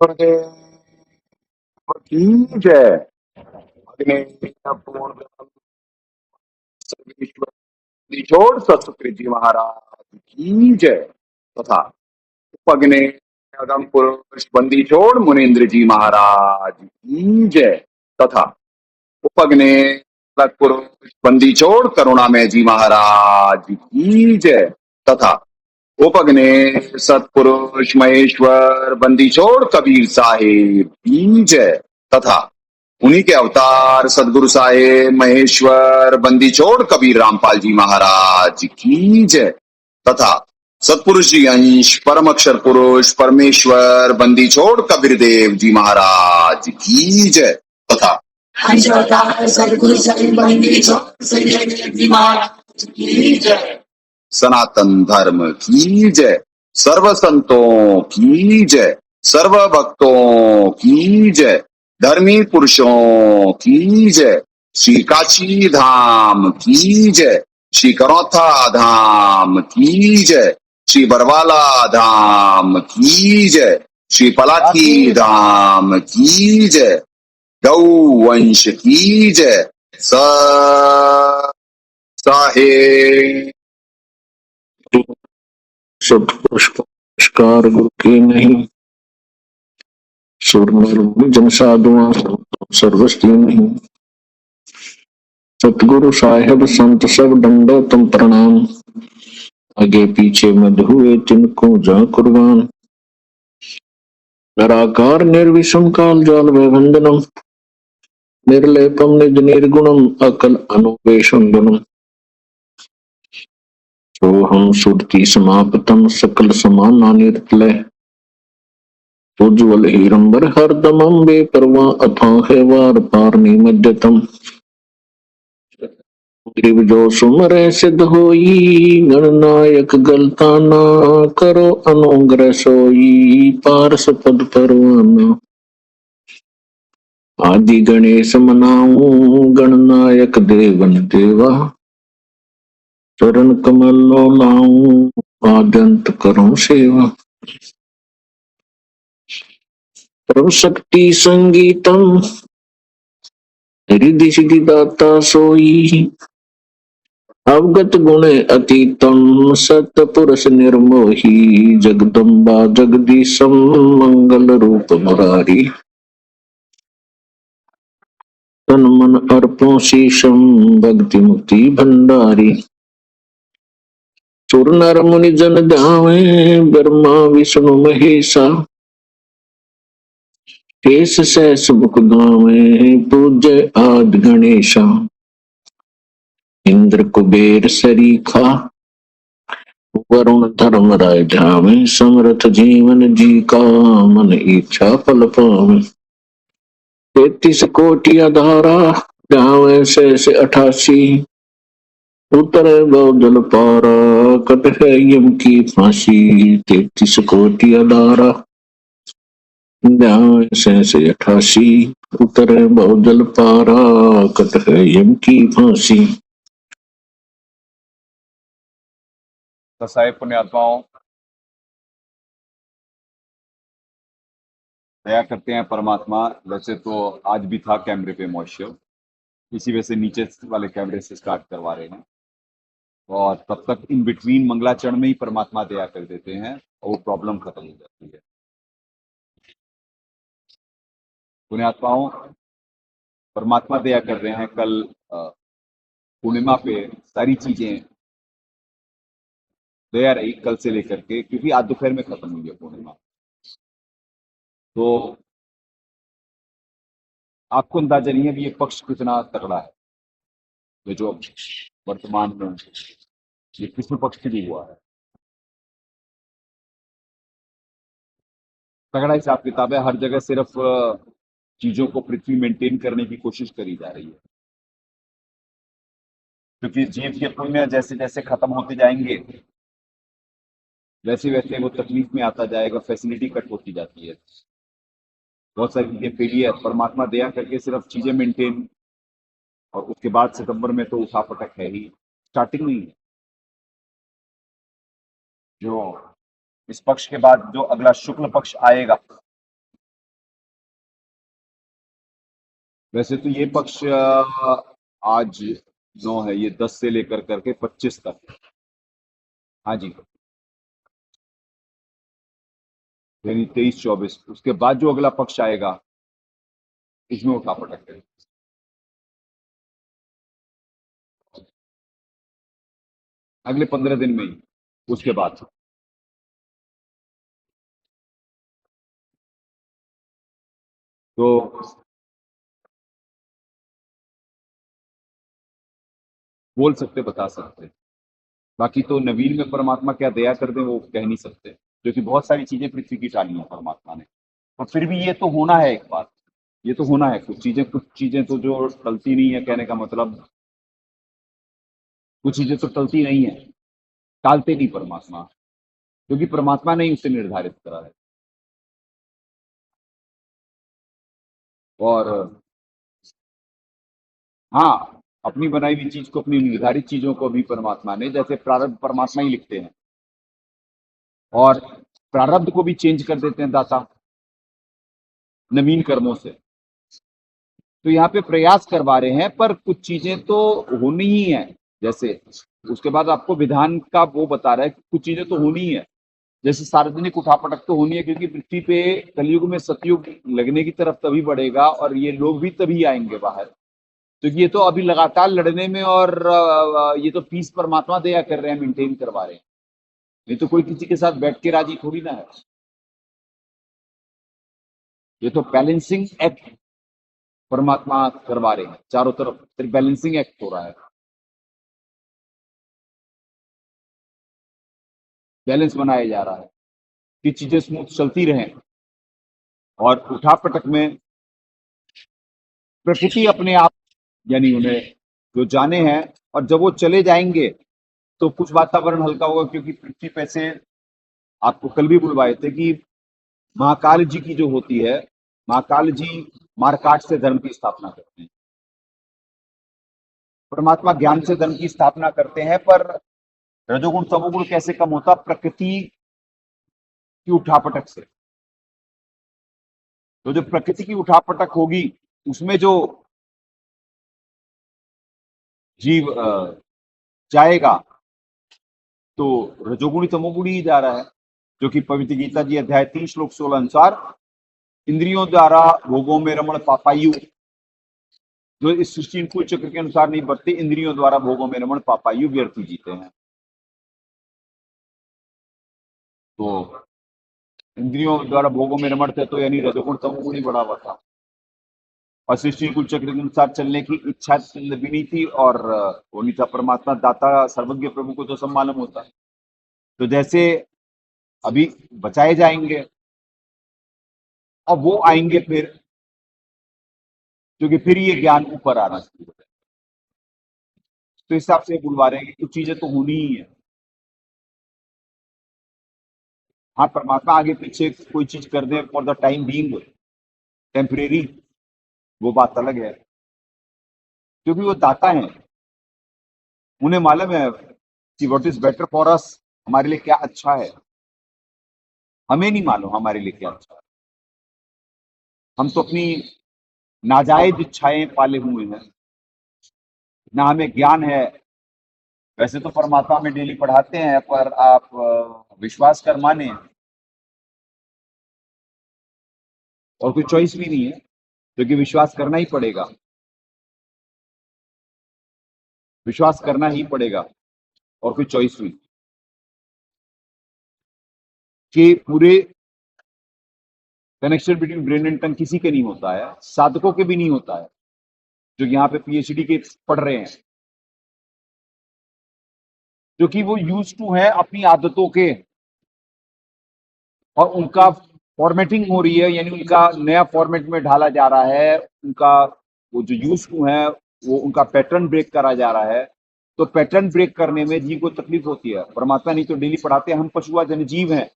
गुरुदेव की जय। अग्नि पूर्ण सर्वेश्वर निचोड़ सतशुक्र जी महाराज की जय तथा उपग्ने अगम पुरुष बंदी छोड़ मुनीन्द्र जी महाराज की जय तथा उपग्ने अलग पुरुष बंदी छोड़ करुणामय जी महाराज की जय तथा उपग्ने सतपुरुष महेश्वर बंदी छोड़ कबीर साहेब की जय तथा उन्हीं के अवतार सदगुरु साहेब महेश्वर बंदी छोड़ कबीर रामपाल जी महाराज की जय तथा सतपुरुष जी अंश परम अक्षर पुरुष परमेश्वर बंदी छोड़ कबीर देव जी महाराज की जय तथा सदगुरु साहिब बंदी छोड़ संजय जी महाराज की जय। सनातन धर्म की जय। सर्व संतों की जय। सर्व भक्तों की जय। धर्मी पुरुषों की जय। श्री काशी धाम की जय। श्री करौथा धाम की जय। श्री बरवाला धाम की जय। श्री पलाठी धाम की जय। गौ वंश की जय। साहेब सतपुरुष को नमस्कार गुरु के नहीं, सुर नर जन साधुआ सर्वस्ती नहीं। सतगुरु साहेब संत सब दंडो तुम प्रणाम, आगे पीछे मध हुए तिनको जा कुर्बान। निराकार निर्विषम काल जाल वंदनम, निर्लेपम निज निर्गुणम अकल अनुपेशंदनम। सोहम सुरति समापतम सकल समाना निर्तलय, उज्ज्वल हीरंबर हरदमं बेपरवा अथाह वार पार निमज्जतम। ग्रीव जो सुमरे सिद्ध होई, गणनायक गलता ना करो अनुग्रह सोई, पारस पद परवाना। आदि गणेश मनाऊं गणनायक देवन देवा, चरण कमल लो लाऊं आद्यंत करूं सेवा। परम शक्ति संगीतम रिद्धि सिद्धि दाता सोई, अवगत गुण अतीतम सत पुरुष निर्मोही। जगदम्बा जगदीशम मंगल रूप मुरारी, तन मन अर्पो शीशम भक्ति मुक्ति भंडारी। सुर नर मुनि जन ध्यावे ब्रह्मा विष्णु महेशा, शेष सहस मुख गावे पूज्य आदि गणेशा। इंद्र कुबेर सरीखा वरुण धर्म राय ध्यावे, समर्थ जीवन जी का मन इच्छा फल पावे। 33 कोटि अधारा ध्यावे शेष 88, उतरे बहुजल पारा कट है यम की फांसी। 33 कोटि अधारा ध्यावे शेष 88, उतरे बहुजल पारा कट है यम की फांसी। साहेब पुण्यात्माओं, दया करते हैं परमात्मा। वैसे तो आज भी था कैमरे पे मॉइस्चर, इसी वजह से नीचे वाले कैमरे से स्टार्ट करवा रहे हैं, और तब तक इन बिटवीन मंगलाचरण में ही परमात्मा दया कर देते हैं और वो प्रॉब्लम खत्म हो जाती है। पुण्यात्माओं, परमात्मा दया कर रहे हैं। कल पूर्णिमा पे सारी चीजें दया रही कल से लेकर के, क्योंकि आज दोपहर में खत्म हुई है पूर्णिमा। तो आपको अंदाजा नहीं है कि ये पक्ष कितना तगड़ा है। ये जो वर्तमान में ये कृष्ण पक्ष के लिए हुआ है, तगड़ा हिसाब किताब है। हर जगह सिर्फ चीजों को पृथ्वी मेंटेन करने की कोशिश करी जा रही है, क्योंकि जीव के पुण्य जैसे जैसे खत्म होते जाएंगे वैसे वैसे वो तकलीफ में आता जाएगा, फैसिलिटी कट होती जाती है, बहुत सारी चीजें फेलियर। परमात्मा दया करके सिर्फ चीजें मेंटेन, और उसके बाद सितंबर में तो उठा पटक है ही, स्टार्टिंग नहीं है। जो इस पक्ष के बाद जो अगला शुक्ल पक्ष आएगा, वैसे तो ये पक्ष आज 9 है, ये 10 से लेकर करके 25 तक। हाँ जी, यानी 23-24, उसके बाद जो अगला पक्ष आएगा इसमें उठा पटक है। अगले 15 दिन में ही, उसके बाद तो बोल सकते, बता सकते। बाकी तो नवीन में परमात्मा क्या दया कर दे वो कह नहीं सकते, क्योंकि बहुत सारी चीजें पृथ्वी की टाली हैं परमात्मा ने। और फिर भी ये तो होना है एक बात, ये तो होना है। कुछ चीजें तो जो टलती नहीं है, कहने का मतलब कुछ चीजें तो टलती नहीं है, टालते नहीं परमात्मा, क्योंकि परमात्मा ने ही उसे निर्धारित करा है। और हाँ, अपनी बनाई हुई चीज को, अपनी निर्धारित चीजों को भी परमात्मा ने, जैसे प्रारब्ध परमात्मा ही लिखते हैं, और प्रारब्ध को भी चेंज कर देते हैं दाता नवीन कर्मों से। तो यहाँ पे प्रयास करवा रहे हैं, पर कुछ चीजें तो होनी ही है। जैसे उसके बाद आपको विधान का वो बता रहा है कि कुछ चीजें तो होनी ही है। जैसे सार्वजनिक उठापटक तो होनी है, क्योंकि पृथ्वी पे कलयुग में सतयुग लगने की तरफ तभी बढ़ेगा, और ये लोग भी तभी आएंगे बाहर। क्योंकि ये तो अभी लगातार लड़ने में, और ये तो पीस परमात्मा दया कर रहे हैं, मेंटेन करवा रहे हैं। नहीं तो कोई किसी के साथ बैठ के राजी थोड़ी ना है। ये तो बैलेंसिंग एक्ट परमात्मा करवा रहे हैं, चारों तरफ सिर्फ बैलेंसिंग एक्ट हो रहा है, बैलेंस बनाया जा रहा है कि चीजें स्मूथ चलती रहें। और उठापटक में प्रकृति अपने आप, यानी उन्हें जो जाने हैं, और जब वो चले जाएंगे तो कुछ वातावरण हल्का होगा, क्योंकि पृथ्वी पे से आपको कल भी बुलवाए थे कि महाकाल जी की जो होती है, महाकाल जी मारकाट से धर्म की स्थापना करते हैं। परमात्मा ज्ञान से धर्म की स्थापना करते हैं, पर रजोगुण तमोगुण कैसे कम होता? प्रकृति की उठापटक से। तो जो प्रकृति की उठापटक होगी, उसमें जो जीव जाएगा, तो रजोगुणी तमोगुणी ही जा रहा है। जो कि पवित्र गीता जी अध्याय 3 श्लोक 16 अनुसार, इंद्रियों द्वारा भोगों में रमण पापायु, जो इस सृष्टि कुल चक्र के अनुसार नहीं बढ़ते, इंद्रियों द्वारा भोगों में रमण पापायु व्यर्थी जीते हैं। तो इंद्रियों द्वारा भोगों में रमण थे, तो यानी रजोगुण तमोगुण ही बढ़ा हुआ था, और सृष्टि कुल चक्र के अनुसार चलने की इच्छा भी नहीं थी, और वो नहीं था। परमात्मा दाता सर्वज्ञ प्रभु को तो सब मालूम होता है। तो जैसे अभी बचाए जाएंगे, और वो आएंगे फिर, क्योंकि फिर ये ज्ञान ऊपर आना शुरू हो जाए। तो इस हिसाब से बुलवा रहे हैं कि कुछ चीजें तो होनी ही है। हाँ, परमात्मा आगे पीछे कोई चीज कर दे for the time being, temporary, वो बात अलग है, क्योंकि वो दाता है। उन्हें मालूम है कि what is better for us, हमारे लिए क्या अच्छा है। हमें नहीं मालूम हमारे लिए क्या अच्छा है। हम तो अपनी नाजायज इच्छाएं पाले हुए हैं, ना हमें ज्ञान है। वैसे तो परमात्मा में डेली पढ़ाते हैं, पर आप विश्वास कर माने, और कोई चॉइस भी नहीं है, क्योंकि विश्वास करना ही पड़ेगा, विश्वास करना ही पड़ेगा, और कोई चॉइस भी कि पूरे connection between brain and tongue किसी के नहीं होता है, साधकों के भी नहीं होता है, जो यहाँ पे पीएचडी के पढ़ रहे हैं, जो कि वो यूज टू है अपनी आदतों के, और उनका फॉर्मेटिंग हो रही है, यानी उनका नया फॉर्मेट में ढाला जा रहा है। उनका वो जो यूज टू है, वो उनका पैटर्न ब्रेक करा जा रहा है। तो पैटर्न ब्रेक करने में जीव को तकलीफ होती है। परमात्मा नहीं तो डेली पढ़ाते हैं, हम पशुआ जनजीव हैं,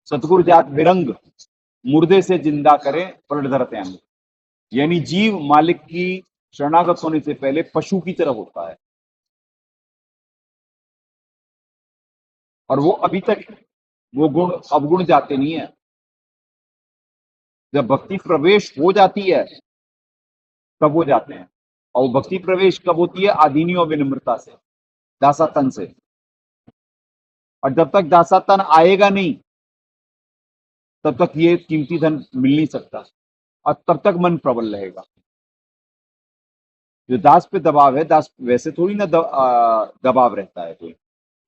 सतगुरु जात विरंग, मुर्दे से जिंदा करें पलट धरते हैं। यानी जीव मालिक की शरणागत होने से पहले पशु की तरह होता है, और वो अभी तक वो गुण अवगुण जाते नहीं है। जब भक्ति प्रवेश हो जाती है, तब वो जाते हैं। और वो भक्ति प्रवेश कब होती है? आधीनी और विनम्रता से, दासातन से। और जब तक दासातन आएगा नहीं तब तक ये कीमती धन मिल नहीं सकता, और तब तक मन प्रबल रहेगा। जो दास पे दबाव है, दास वैसे थोड़ी ना दबाव रहता है कोई।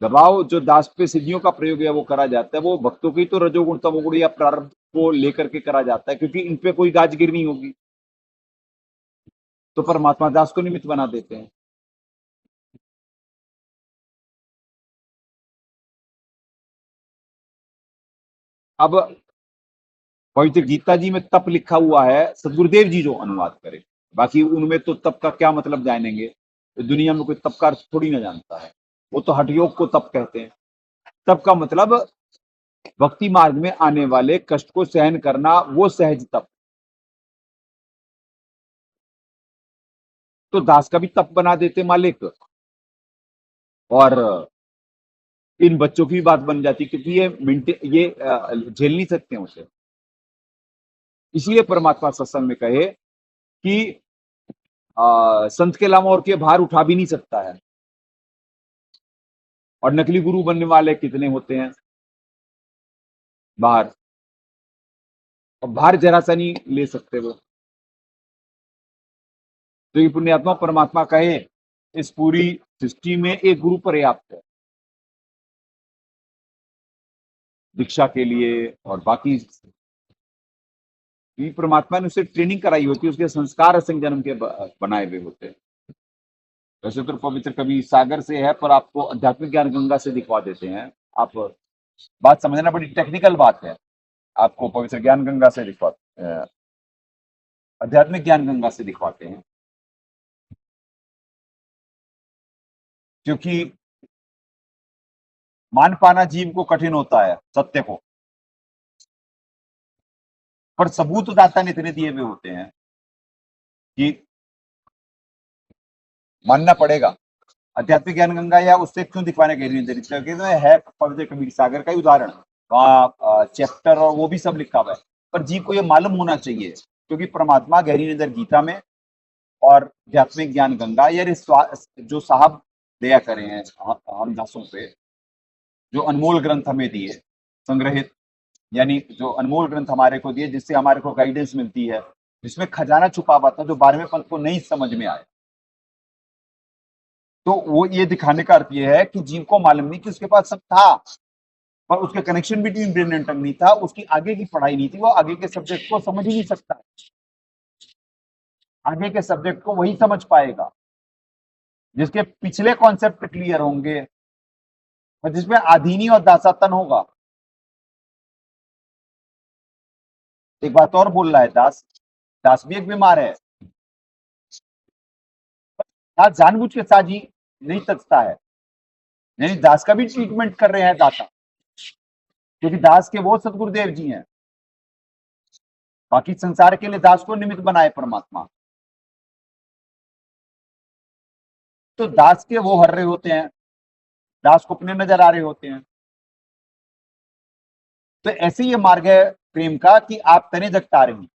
दबाव जो दास पे सिद्धियों का प्रयोग है वो करा जाता है, वो भक्तों की तो रजोगुण तमोगुण या प्रारब्ध को लेकर के करा जाता है, क्योंकि इन पे कोई गाजगिर नहीं होगी, तो परमात्मा दास को निमित्त बना देते हैं। अब पवित्र गीता जी में तप लिखा हुआ है, सदगुरुदेव जी जो अनुवाद करे, बाकी उनमें तो तप का क्या मतलब जानेंगे, तो दुनिया में कोई तप का अर्थ थोड़ी ना जानता है। वो तो हठ योग को तप कहते हैं। तप का मतलब भक्ति मार्ग में आने वाले कष्ट को सहन करना, वो सहज तप। तो दास का भी तप बना देते मालिक, और इन बच्चों की भी बात बन जाती, क्योंकि ये झेल नहीं सकते हैं उसे। इसलिए परमात्मा सत्संग में कहे कि संत के अलावा और के भार उठा भी नहीं सकता है। और नकली गुरु बनने वाले कितने होते हैं बाहर, और भार जरा सा नहीं ले सकते वो। तो ये पुण्यात्मा परमात्मा कहे इस पूरी सृष्टि में एक गुरु पर्याप्त है दीक्षा के लिए, और बाकी भी परमात्मा ने उसे ट्रेनिंग कराई होती है, उसके संस्कार असंग जन्म के बनाए हुए होते हैं। वैसे तो पवित्र कवि सागर से है, पर आपको आध्यात्मिक ज्ञान गंगा से दिखवा देते हैं। आप बात समझना, बड़ी टेक्निकल बात है। आपको पवित्र ज्ञान गंगा से आध्यात्मिक ज्ञान गंगा से दिखवाते हैं, क्योंकि मान पाना जीव को कठिन होता है सत्य को, पर सबूत दाता ने इतने दिए हुए होते हैं कि मानना पड़ेगा। आध्यात्मिक ज्ञान गंगा या उससे क्यों दिखवाने गहरी है पवित्र कबीर सागर का ही उदाहरण, वहां चैप्टर और वो भी सब लिखा हुआ है, पर जीव को ये मालूम होना चाहिए, क्योंकि परमात्मा गहरी नजर गीता में और आध्यात्मिक ज्ञान गंगा, यार जो साहब दया करे हैं हम दासों पे, जो अनमोल ग्रंथ हमें दिए संग्रहित, यानी जो अनमोल ग्रंथ हमारे को दिए, जिससे हमारे को गाइडेंस मिलती है, जिसमें खजाना छुपा हुआ था जो 12वें पंथ को नहीं समझ में आया। तो वो ये दिखाने का अर्थ ये है कि जीव को मालूम नहीं कि उसके पास सब था, पर उसके connection between brain and tongue नहीं था, उसकी आगे की पढ़ाई नहीं थी, वो आगे के सब्जेक्ट को समझ ही नहीं सकता। आगे के सब्जेक्ट को वही समझ पाएगा जिसके पिछले कॉन्सेप्ट क्लियर होंगे और जिसमें आधीनी और दासातन होगा। एक बात और बोल रहा है दास, दास भी एक बीमार है। दास जानबूझ के साजी नहीं तकता है, यानी दास का भी ट्रीटमेंट कर रहे हैं दाता, क्योंकि दास के वो सतगुरुदेव जी हैं। बाकी संसार के लिए दास को निमित्त बनाए परमात्मा, तो दास के वो हर रहे होते हैं, दास को अपने नजर आ रहे होते हैं। तो ऐसे ये मार्ग है प्रेम का कि आप तने जगता रही,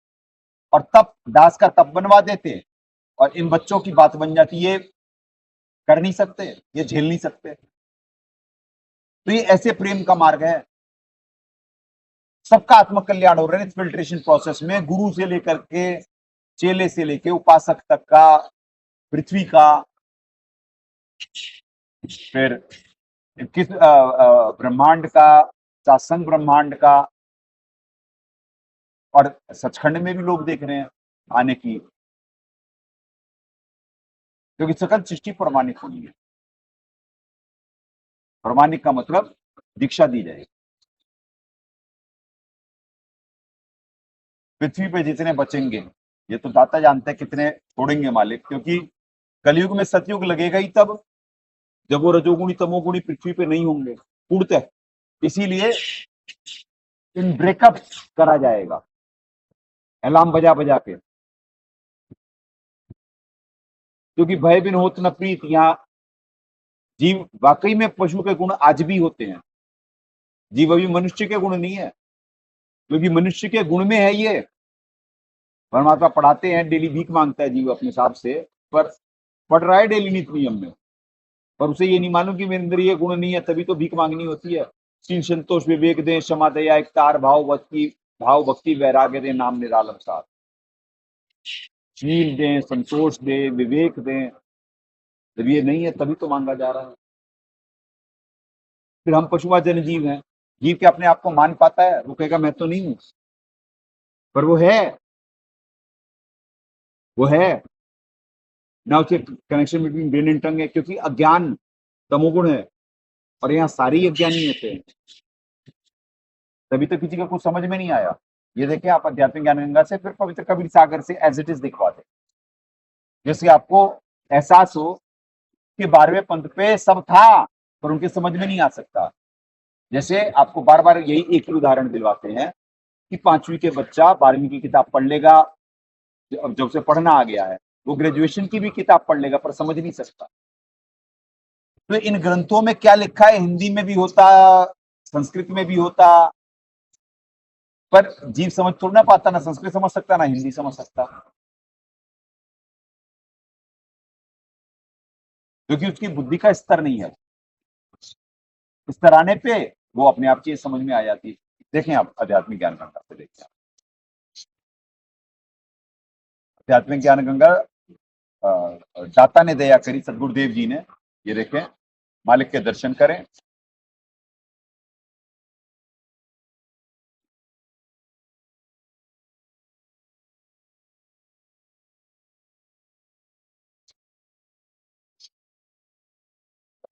और तब दास का तप बनवा देते, और इन बच्चों की बात बन जाती, ये कर नहीं सकते, ये झेल नहीं सकते। तो ये ऐसे प्रेम का मार्ग है। सबका आत्म कल्याण हो रहा है इस फिल्ट्रेशन प्रोसेस में, गुरु से लेकर के चेले से लेके उपासक तक का, पृथ्वी का, फिर किस ब्रह्मांड का, सत्संग ब्रह्मांड का, और सचखंड में भी लोग देख रहे हैं आने की, क्योंकि सकल सृष्टि प्रमाणिक होनी है। प्रमाणिक का मतलब दीक्षा दी जाएगी। पृथ्वी पे जितने बचेंगे, ये तो दाता जानते हैं कितने छोड़ेंगे मालिक, क्योंकि कलयुग में सतयुग लगेगा ही तब जब वो रजोगुणी तमोगुणी पृथ्वी पे नहीं होंगे पूर्णतः। इसीलिए इन ब्रेकअप करा जाएगा अलार्म बजा बजा के, क्योंकि भय बिन होत न प्रीत। यहाँ जीव वाकई में पशु के गुण आज भी होते हैं, जीव अभी मनुष्य के गुण नहीं है, क्योंकि मनुष्य के गुण में है ये परमात्मा पढ़ाते हैं, डेली भीख मांगता है जीव अपने हिसाब से, पर पढ़ रहा है डेली नित नियम में, पर उसे ये नहीं मालूम कि मेरे अंदर ये गुण नहीं है, तभी तो भीख मांगनी होती है। शील संतोष विवेक दें, क्षमा दया एक तार भाव भक्ति वैराग्य दें, नाम निरालम साथ। शील दें, संतोष दें, विवेक दें, जब ये नहीं है तभी तो मांगा जा रहा है। फिर हम पशुआ जनजीव हैं, जीव के अपने आप को मान पाता है? वो कहेगा मैं तो नहीं हूं, पर वो है, वो है ना। उसके connection between brain and tongue है, क्योंकि अज्ञान तमोगुण है और यहाँ सारे ही अज्ञानी थे, तभी तो किसी का कुछ समझ में नहीं आया। ये देखिए आप आध्यात्मिक ज्ञान गंगा से फिर पवित्र कबीर सागर से एज इट इज दिखवाते, जैसे आपको एहसास हो कि 12वें पंथ पे सब था पर उनके समझ में नहीं आ सकता। जैसे आपको बार बार यही एक ही उदाहरण दिलवाते हैं कि 5वीं के बच्चा 12वीं की किताब पढ़ लेगा, जब से पढ़ना आ गया है, वो ग्रेजुएशन की भी किताब पढ़ लेगा पर समझ नहीं सकता। तो इन ग्रंथों में क्या लिखा है हिंदी में भी होता, संस्कृत में भी होता, पर जीव समझ थोड़ा ना पाता, ना संस्कृत समझ सकता ना हिंदी समझ सकता, क्योंकि उसकी बुद्धि का स्तर नहीं है। स्तर आने पे वो अपने आप चीज समझ में आ जाती है। देखें आप आध्यात्मिक ज्ञान गंगा से देखिए, आध्यात्मिक ज्ञान गंगा दाता ने दया करी, सदगुरुदेव जी ने, ये देखें मालिक के दर्शन करें।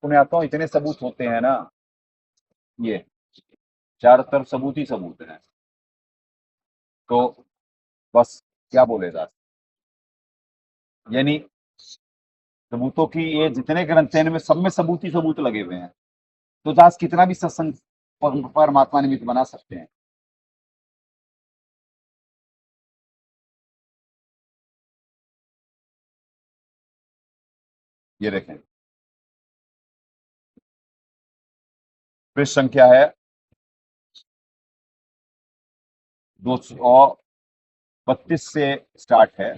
पुण्यात्मा इतने सबूत होते हैं ना, ये चारों तरफ सबूत ही सबूत हैं, तो बस क्या बोलेगा। यानी सबूतों की ये जितने ग्रंथ हैं इनमें सब में सबूत ही सबूत लगे हुए हैं, तो दास कितना भी सत्संग परमात्मा निमित्त बना सकते हैं। ये देखें पृष्ठ संख्या है 232 से स्टार्ट है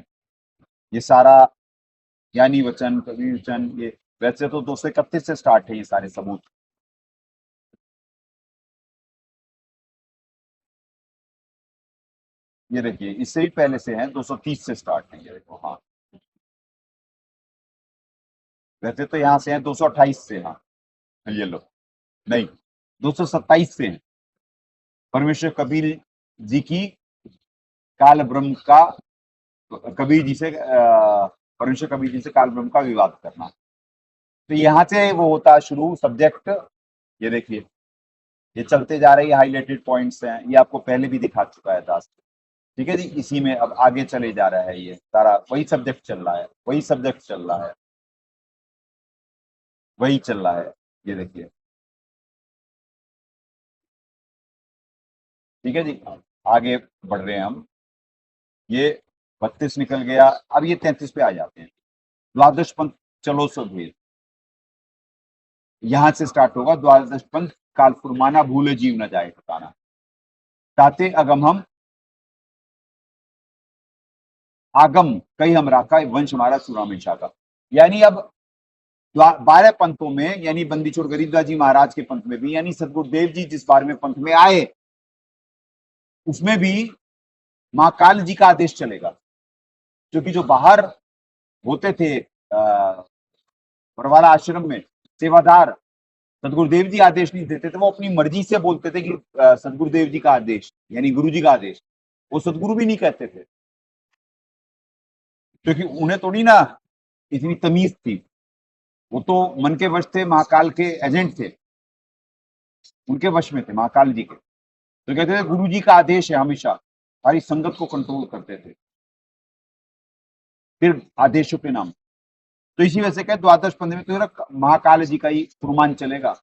ये सारा, ज्ञानी वचन, कवि वचन, ये वैसे तो 231 से स्टार्ट है ये सारे सबूत। ये देखिए इससे भी पहले से हैं, 230 से स्टार्ट है ये देखो। हाँ वैसे तो यहाँ से हैं 228 से, हाँ ये लो, नहीं 227 से हैं। परमेश्वर कबीर जी की काल ब्रह्म का, कबीर जी से परमेश्वर कबीर जी से काल ब्रह्म का विवाद करना, तो यहाँ से वो होता है शुरू सब्जेक्ट। ये देखिए ये चलते जा रही हाईलाइटेड पॉइंट्स हैं, ये आपको पहले भी दिखा चुका है दास, ठीक है जी। इसी में अब आगे चले जा रहा है, ये सारा वही सब्जेक्ट चल रहा है, वही सब्जेक्ट चल रहा है, वही चल रहा है। ये देखिए ठीक है जी, आगे बढ़ रहे हैं हम। ये 32 निकल गया, अब ये 33 पे आ जाते हैं। द्वादश पंथ चलो सभेद, यहां से स्टार्ट होगा। द्वादश पंथ काल फुरमाना, भूले जीव न जाए ठिकाना, ताते अगम हम आगम कई हम राखा, वंश हमारा सुरामेशा का। यानी अब 12 पंथों में, यानी बंदी छोड़ गरीबदास जी महाराज के पंथ में भी, यानी सदगुरुदेव जी जिस 12वें पंथ में आए उसमें भी महाकाल जी का आदेश चलेगा, क्योंकि जो बाहर होते थे बरवाला आश्रम में सेवादार, सदगुरुदेव जी आदेश नहीं देते थे, वो अपनी मर्जी से बोलते थे कि सदगुरुदेव जी का आदेश यानी गुरु जी का आदेश, वो सदगुरु भी नहीं कहते थे, क्योंकि उन्हें थोड़ी ना इतनी तमीज थी, वो तो मन के वश थे, महाकाल के एजेंट थे, उनके वश में थे महाकाल जी के। तो कहते थे गुरु जी का आदेश है, हमेशा सारी संगत को कंट्रोल करते थे फिर आदेशों के नाम। तो इसी वजह से कहते द्वादश पंथ में तो महाकाल जी का ही फुरमान चलेगा।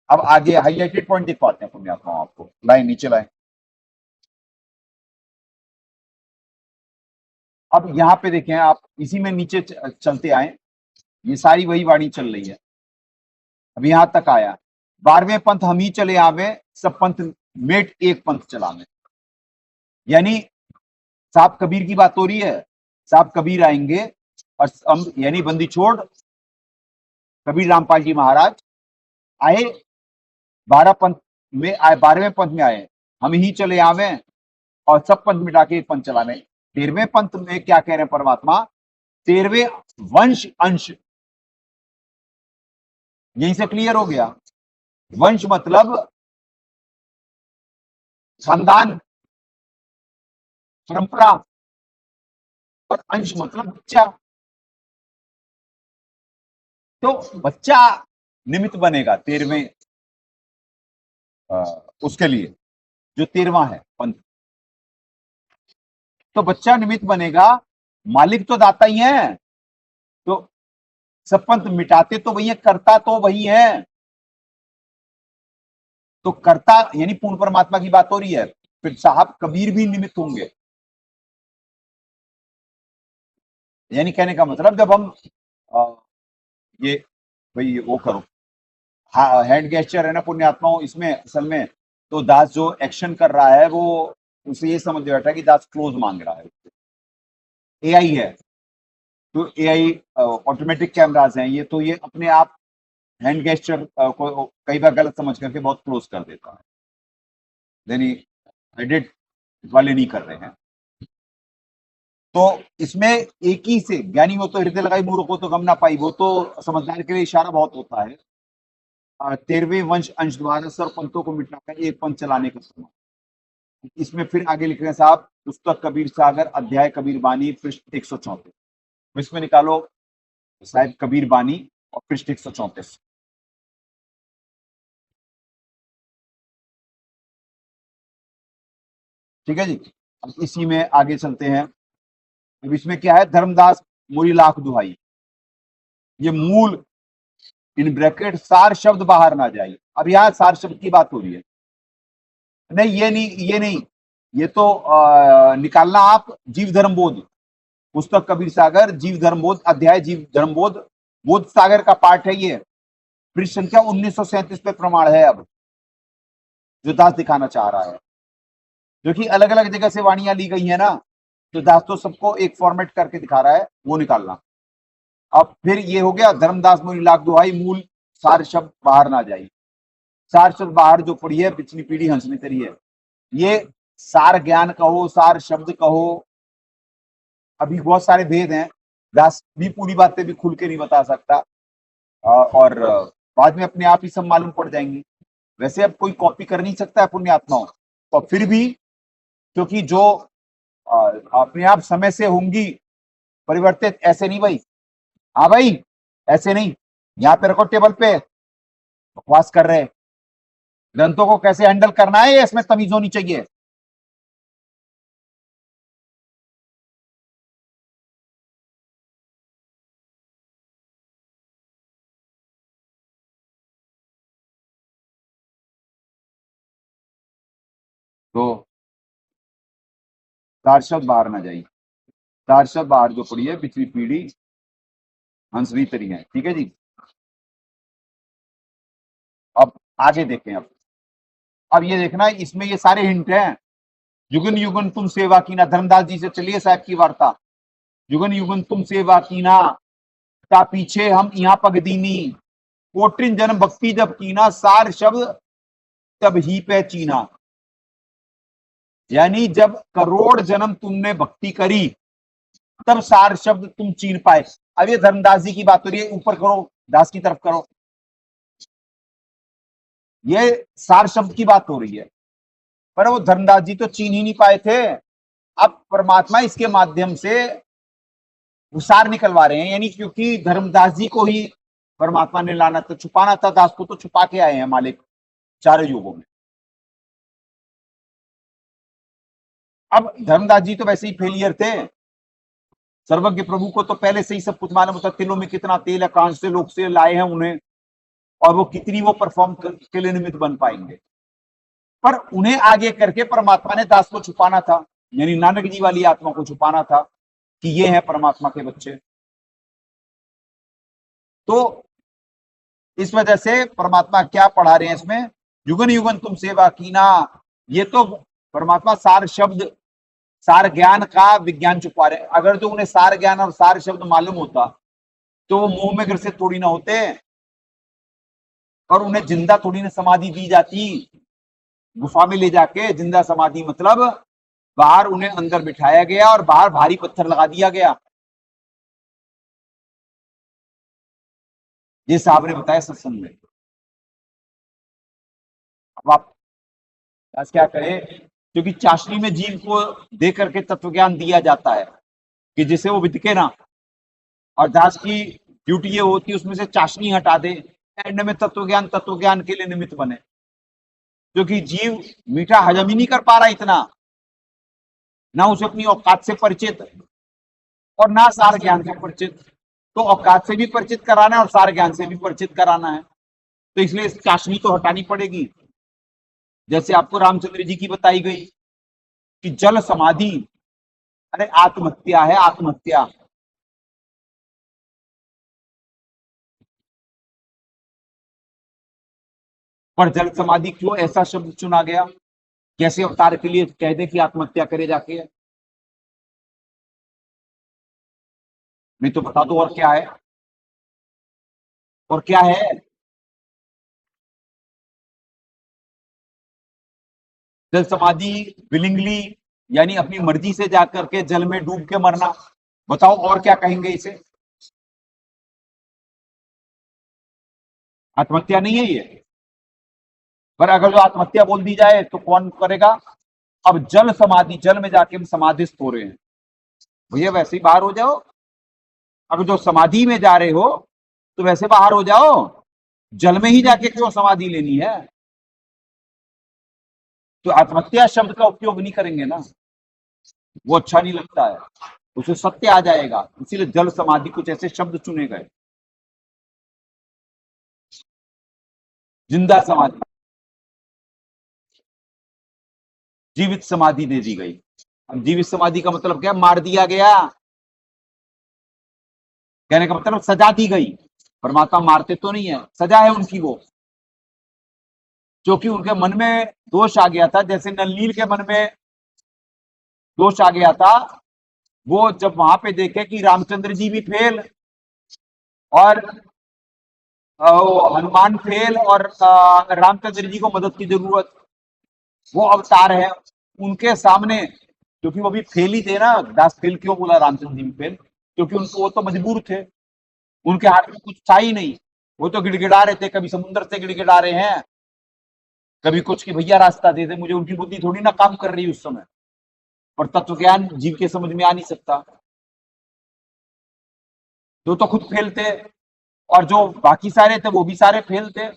अब आगे हाईलाइटेड पॉइंट दिखवाते हैं पुण्यात्मा आपको, लाइन नीचे लाए। अब यहाँ पे देखें आप, इसी में नीचे चलते आए, ये सारी वही वाणी चल रही है। अब यहां तक आया 12वें पंथ हम ही चले आवे, सब पंथ मेट एक पंथ चलावे। यानी साहब कबीर की बात हो रही है। साहब कबीर आएंगे और हम यानी बंदी छोड़ कबीर रामपाल जी महाराज आए, 12 पंथ में आए, 12वें पंथ में आए, हम ही चले आवे और सब पंथ मिटा के एक पंथ चलाने। 13वें पंथ में क्या कह रहे हैं परमात्मा, 13वें वंश अंश, यहीं से क्लियर हो गया। वंश मतलब खानदान, परंपरा, और अंश मतलब बच्चा। तो बच्चा निमित्त बनेगा 13वें उसके लिए जो 13वां है पंथ। तो बच्चा निमित्त बनेगा, मालिक तो दाता ही है, तो सब पंथ मिटाते तो वही है, करता तो वही है। तो कर्ता यानी पूर्ण परमात्मा की बात हो रही है, फिर साहब कबीर भी निमित्त होंगे। यानी कहने का मतलब जब हम ये भाई वो करो, हैंड गेस्चर है ना पुण्यात्माओं, इसमें असल में तो दास जो एक्शन कर रहा है वो उसे ये समझ बैठा कि दास क्लोज मांग रहा है। एआई है तो एआई ऑटोमेटिक कैमराज हैं ये, तो ये अपने आप हैंड गेस्चर को कई बार गलत समझ करके बहुत क्लोज कर देता है, यानी एडिट वाले नहीं कर रहे हैं। तो इसमें एक ही से ज्ञानी हो तो हृदय लगाई, मूर्ख हो तो गम ना पाई, वो तो समझदार के लिए इशारा बहुत होता है। 13वें वंश अंश द्वारा सर पंथों को मिटाकर एक पंथ चलाने का समय। इसमें फिर आगे लिख रहे हैं साहब, पुस्तक कबीर सागर अध्याय कबीर बानी पृष्ठ 134, इसमें निकालो साहिब कबीर बानी और पृष्ठ 134। ठीक है जी, अब इसी में आगे चलते हैं। अब इसमें क्या है, धर्मदास मोरी लाख दुहाई, ये मूल इन ब्रैकेट सार शब्द बाहर ना जाए। अब यहां सार शब्द की बात हो रही है, नहीं ये नहीं, ये नहीं, ये तो निकालना आप जीव धर्म बोध, पुस्तक कबीर सागर जीव धर्म बोध अध्याय जीव धर्म बोध, बोध सागर का पाठ है ये, पृष्ठ संख्या 1937 पे प्रमाण है। अब जो दास दिखाना चाह रहा है, जो कि अलग अलग जगह से वाणियां ली गई है ना, तो दास तो सबको एक फॉर्मेट करके दिखा रहा है, वो निकालना। अब फिर ये हो गया धर्मदास मोरी लाख दुहाई, मूल सार शब्द बाहर ना जाए। सार शब्द बाहर जो पड़ी है, पिछली पीढ़ी हंसने तरी है, ये सार ज्ञान कहो, सार शब्द कहो, अभी बहुत सारे भेद हैं, दास भी पूरी बातें भी खुल के नहीं बता सकता, और बाद में अपने आप ही सब मालूम पड़ जाएंगी। वैसे अब कोई कॉपी कर नहीं सकता है पुण्यात्माओं, और फिर भी क्योंकि जो अपने आप समय से होंगी परिवर्तित, ऐसे नहीं भाई, हाँ भाई ऐसे नहीं, यहाँ पे रखो टेबल पे, बकवास कर रहे, ग्रंथों को कैसे हैंडल करना है इसमें तमीज होनी चाहिए। तो चार शब्द बाहर ना जाइए, चार शब्द बाहर जो पड़ी है, पिछली पीढ़ी हंसवी तरी है। ठीक है जी, अब आगे देखें। अब ये देखना, इसमें ये सारे हिंट हैं। युगन युगन तुम सेवा कीना, धर्मदास जी से चलिए साहब की वार्ता। युगन युगन तुम सेवा कीना, का पीछे हम यहाँ पगदीनी, कोटिन जन्म भक्ति जब कीना, सार शब्द तब ही पे चीना। यानी जब करोड़ जन्म तुमने भक्ति करी, तब सार शब्द तुम चीन पाए। अब ये धर्मदास जी की बात हो रही है, ऊपर करो, दास की तरफ करो, ये सार शब्द की बात हो रही है, पर वो धर्मदास जी तो चीन ही नहीं पाए थे। अब परमात्मा इसके माध्यम से सार निकलवा रहे हैं, यानी क्योंकि धर्मदास जी को ही परमात्मा ने लाना था, छुपाना था, दास को तो छुपा के आए हैं मालिक चारों युगों में। अब धर्मदास जी तो वैसे ही फेलियर थे, सर्वज्ञ प्रभु को तो पहले से ही सब कुछ मालूम होता, तिलों में कितना तेल है, कहां से लोग से लाए हैं उन्हें, और वो कितनी वो परफॉर्म के लिए निमित्त बन पाएंगे। पर उन्हें आगे करके परमात्मा ने दास को छुपाना था, यानी नानक जी वाली आत्मा को छुपाना था कि ये है परमात्मा के बच्चे। तो इस वजह से परमात्मा क्या पढ़ा रहे हैं इसमें, युगन युगन तुम सेवा कीना, ये तो परमात्मा सार शब्द सार ज्ञान का विज्ञान छुपा रहे। अगर तो उन्हें सार ज्ञान और सार शब्द मालूम होता तो वो मुंह में ग्रसित थोड़ी ना होते, और उन्हें जिंदा थोड़ी ना समाधि दी जाती, गुफा में ले जाके जिंदा समाधि मतलब बाहर उन्हें अंदर बिठाया गया और बाहर भारी पत्थर लगा दिया गया। ये साहब ने बताया सत्संग में। अब आप आज क्या करें, क्योंकि चाशनी में जीव को दे करके तत्व ज्ञान दिया जाता है कि जिसे वो बितके ना, और दास की ड्यूटी ये होती है उसमें से चाशनी हटा दे, एंड में तत्व ज्ञान के लिए निमित्त बने, क्योंकि जीव मीठा हजम ही नहीं कर पा रहा इतना, ना उसे अपनी औकात से परिचित और ना सार ज्ञान से परिचित। तो औकात से भी परिचित कराना है और सार ज्ञान से भी परिचित कराना है, तो इसलिए इस चाशनी तो हटानी पड़ेगी। जैसे आपको रामचंद्र जी की बताई गई कि जल समाधि, अरे आत्महत्या है, आत्महत्या। पर जल समाधि क्यों ऐसा शब्द चुना गया? कैसे अवतार के लिए कह दे कि आत्महत्या करे जाके? नहीं तो बता दो और क्या है, और क्या है? जल समाधि विलिंगली, यानी अपनी मर्जी से जाकर के जल में डूब के मरना। बताओ और क्या कहेंगे इसे? आत्महत्या नहीं है ये। पर अगर जो आत्महत्या बोल दी जाए तो कौन करेगा? अब जल समाधि, जल में जाके हम समाधिस्थ हो रहे हैं, भैया वैसे ही बाहर हो जाओ। अगर जो समाधि में जा रहे हो तो वैसे बाहर हो जाओ, जल में ही जाके क्यों समाधि लेनी है? तो आत्महत्या शब्द का उपयोग नहीं करेंगे ना, वो अच्छा नहीं लगता है, उसे सत्य आ जाएगा, इसीलिए जल समाधि कुछ ऐसे शब्द चुने गए। जिंदा समाधि, जीवित समाधि दे दी गई। अब जीवित समाधि का मतलब क्या? मार दिया गया, कहने का मतलब सजा दी गई। परमात्मा मारते तो नहीं है, सजा है उनकी वो, क्योंकि उनके मन में दोष आ गया था। जैसे नलनील के मन में दोष आ गया था, वो जब वहां पे देखे कि रामचंद्र जी भी फेल और हनुमान फेल और रामचंद्र जी को मदद की जरूरत, वो अवतार है उनके सामने, क्योंकि वो भी फेल ही थे ना। दास फेल क्यों बोला रामचंद्र जी भी फेल? क्योंकि उनको, वो तो मजबूर थे, उनके हाथ में कुछ था ही नहीं, वो तो गिड़गिड़ा रहे थे, कभी समुद्र से गिड़गिड़ा रहे हैं, कभी कुछ कि भैया रास्ता दे दे मुझे। उनकी बुद्धि थोड़ी ना काम कर रही उस समय, और तत्व ज्ञान जीव के समझ में आ नहीं सकता, तो खुद फेल थे, और जो बाकी सारे थे वो भी सारे फेल थे।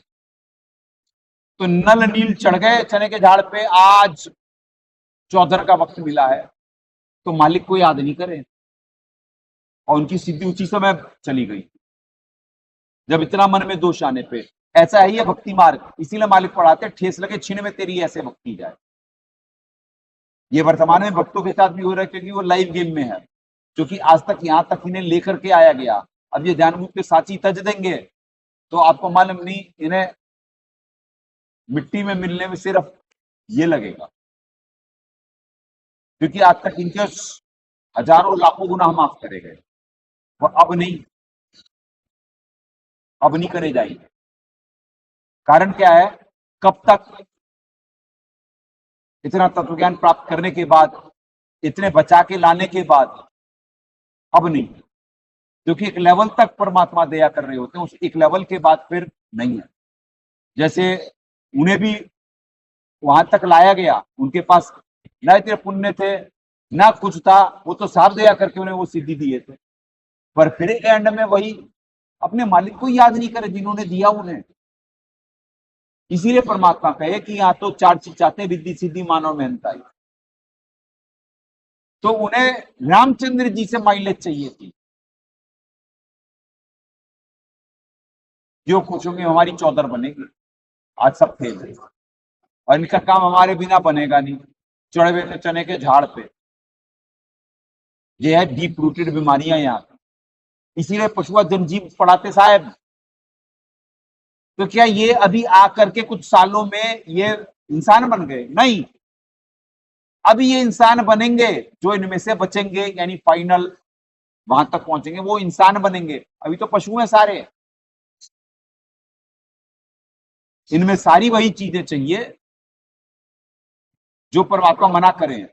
तो नल नील चढ़ गए चने के झाड़ पे, आज चौधर का वक्त मिला है तो मालिक को याद नहीं करे, और उनकी सिद्धि उसी समय चली गई जब इतना मन में दोष आने पे। ऐसा है ये भक्ति मार्ग, इसीलिए मालिक पढ़ाते ठेस लगे छिन में तेरी ऐसे भक्ति जाए। ये वर्तमान में भक्तों के साथ भी हो रहा है, क्योंकि वो लाइव गेम में है, क्योंकि आज तक यहां तक इन्हें लेकर के आया गया। अब ये जानबूझ के साची तज देंगे तो आपको मालूम नहीं, इन्हें मिट्टी में मिलने में सिर्फ ये लगेगा, क्योंकि आज तक इनके हजारों लाखों गुनाह माफ करे गए, वो अब नहीं करे जाएंगे। कारण क्या है? कब तक? इतना तत्व ज्ञान प्राप्त करने के बाद, इतने बचा के लाने के बाद अब नहीं, क्योंकि एक लेवल तक परमात्मा दया कर रहे होते हैं, उस एक लेवल के बाद फिर नहीं है। जैसे उन्हें भी वहां तक लाया गया, उनके पास ना इतने पुण्य थे ना कुछ था, वो तो साफ दया करके उन्हें वो सिद्धि दिए थे, पर फिर एंड में वही अपने मालिक को याद नहीं करे जिन्होंने दिया उन्हें। इसीलिए परमात्मा कहे कि यहाँ तो चार चीज चाहते हैं, रिद्धि सिद्धि मानव मेहनताई। तो उन्हें रामचंद्र जी से माइलेज चाहिए थी, जो कुछ होंगे हमारी चौधर बनेगी। आज सब फेल है, और इनका काम हमारे बिना बनेगा नहीं, चढ़े हुए चने के झाड़ पे। ये है डीप रूटेड बीमारियां यहाँ, इसीलिए पशुआ जनजीव पढ़ाते साहब। तो क्या ये अभी आकर के कुछ सालों में ये इंसान बन गए? नहीं, अभी ये इंसान बनेंगे जो इनमें से बचेंगे, यानी फाइनल वहां तक पहुंचेंगे, वो इंसान बनेंगे। अभी तो पशु हैं सारे। इनमें सारी वही चीजें चाहिए जो परमात्मा मना करें।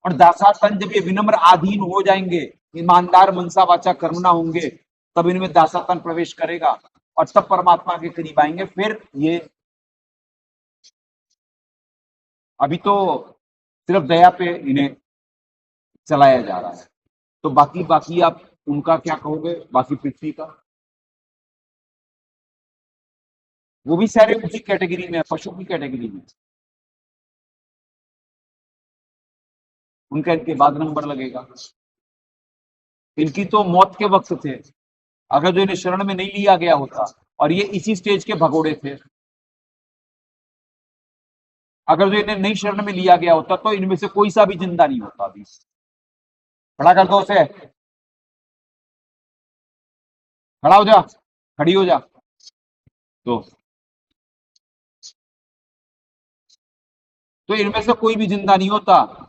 और दासातन जब ये विनम्र आधीन हो जाएंगे, ईमानदार मनसा वाचा कर्मणा होंगे, तब इनमें दासातन प्रवेश करेगा और तब परमात्मा के करीब आएंगे। फिर ये अभी तो सिर्फ दया पे इन्हें चलाया जा रहा है। तो बाकी बाकी आप उनका क्या कहोगे, बाकी पृथ्वी का? वो भी सारे उसी कैटेगरी में है, पशु की कैटेगरी में। उनका इनके बाद नंबर लगेगा। इनकी तो मौत के वक्त थे, अगर जो इन्हें शरण में नहीं लिया गया होता, और ये इसी स्टेज के भगोड़े थे, अगर जो इन्हें नहीं शरण में लिया गया होता तो इनमें से कोई सा भी जिंदा नहीं होता। अभी खड़ा कर दो उसे, खड़ा हो जा, खड़ी हो जा। तो इनमें से कोई भी जिंदा नहीं होता।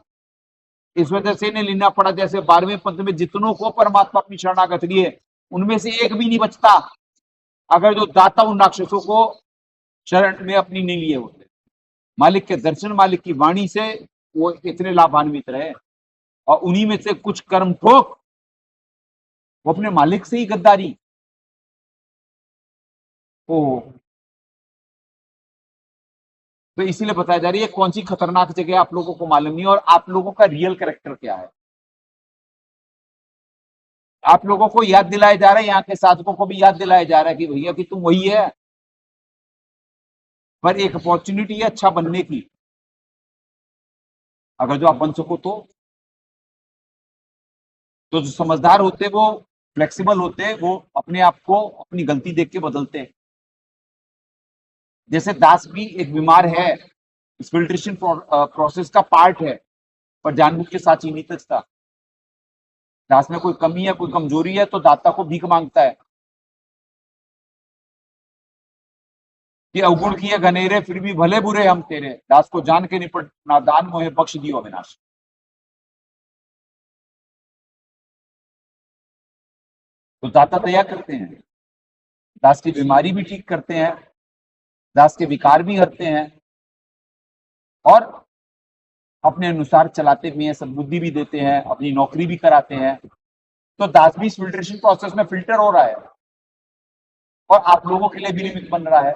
इस वजह से इन्हें लेना पड़ा। जैसे 12वें पंथ में जितनों को परमात्मा अपनी शरणागत लिए, उनमें से एक भी नहीं बचता अगर जो दाता उन राक्षसों को शरण में अपनी नहीं लिए होते। मालिक के दर्शन, मालिक की वाणी से वो इतने लाभान्वित रहे, और उन्हीं में से कुछ कर्म ठोक वो अपने मालिक से ही गद्दारी। तो इसीलिए बताया जा रही है कौन सी खतरनाक जगह आप लोगों को मालूम नहीं, और आप लोगों का रियल कैरेक्टर क्या है। आप लोगों को याद दिलाया जा रहा है, यहाँ के साधकों को भी याद दिलाया जा रहा है कि भैया कि तुम वही है, पर एक अपॉर्चुनिटी है अच्छा बनने की, अगर जो आप बन सको तो जो समझदार होते वो फ्लेक्सिबल होते, वो अपने आप को अपनी गलती देख के बदलते। जैसे दास भी एक बीमार है, इस फिल्ट्रेशन प्रोसेस का पार्ट है, पर जानबूझ के साथ ही नहीं तचता। दास में कोई कमी है, कोई कमजोरी है, तो दाता को भीख मांगता है कि अवगुण किए घनेरे फिर भी भले बुरे हम तेरे, दास को जान के निपट नादान मोहे बख्श दियो अविनाश। तो दाता दया करते हैं, दास की बीमारी भी ठीक करते हैं, दास के विकार भी हरते हैं, और अपने अनुसार चलाते भी हैं, सद्बुद्धि भी देते हैं, अपनी नौकरी भी कराते हैं। तो दास भी इस फिल्ट्रेशन प्रोसेस में फिल्टर हो रहा है और आप लोगों के लिए भी निमित्त बन रहा है।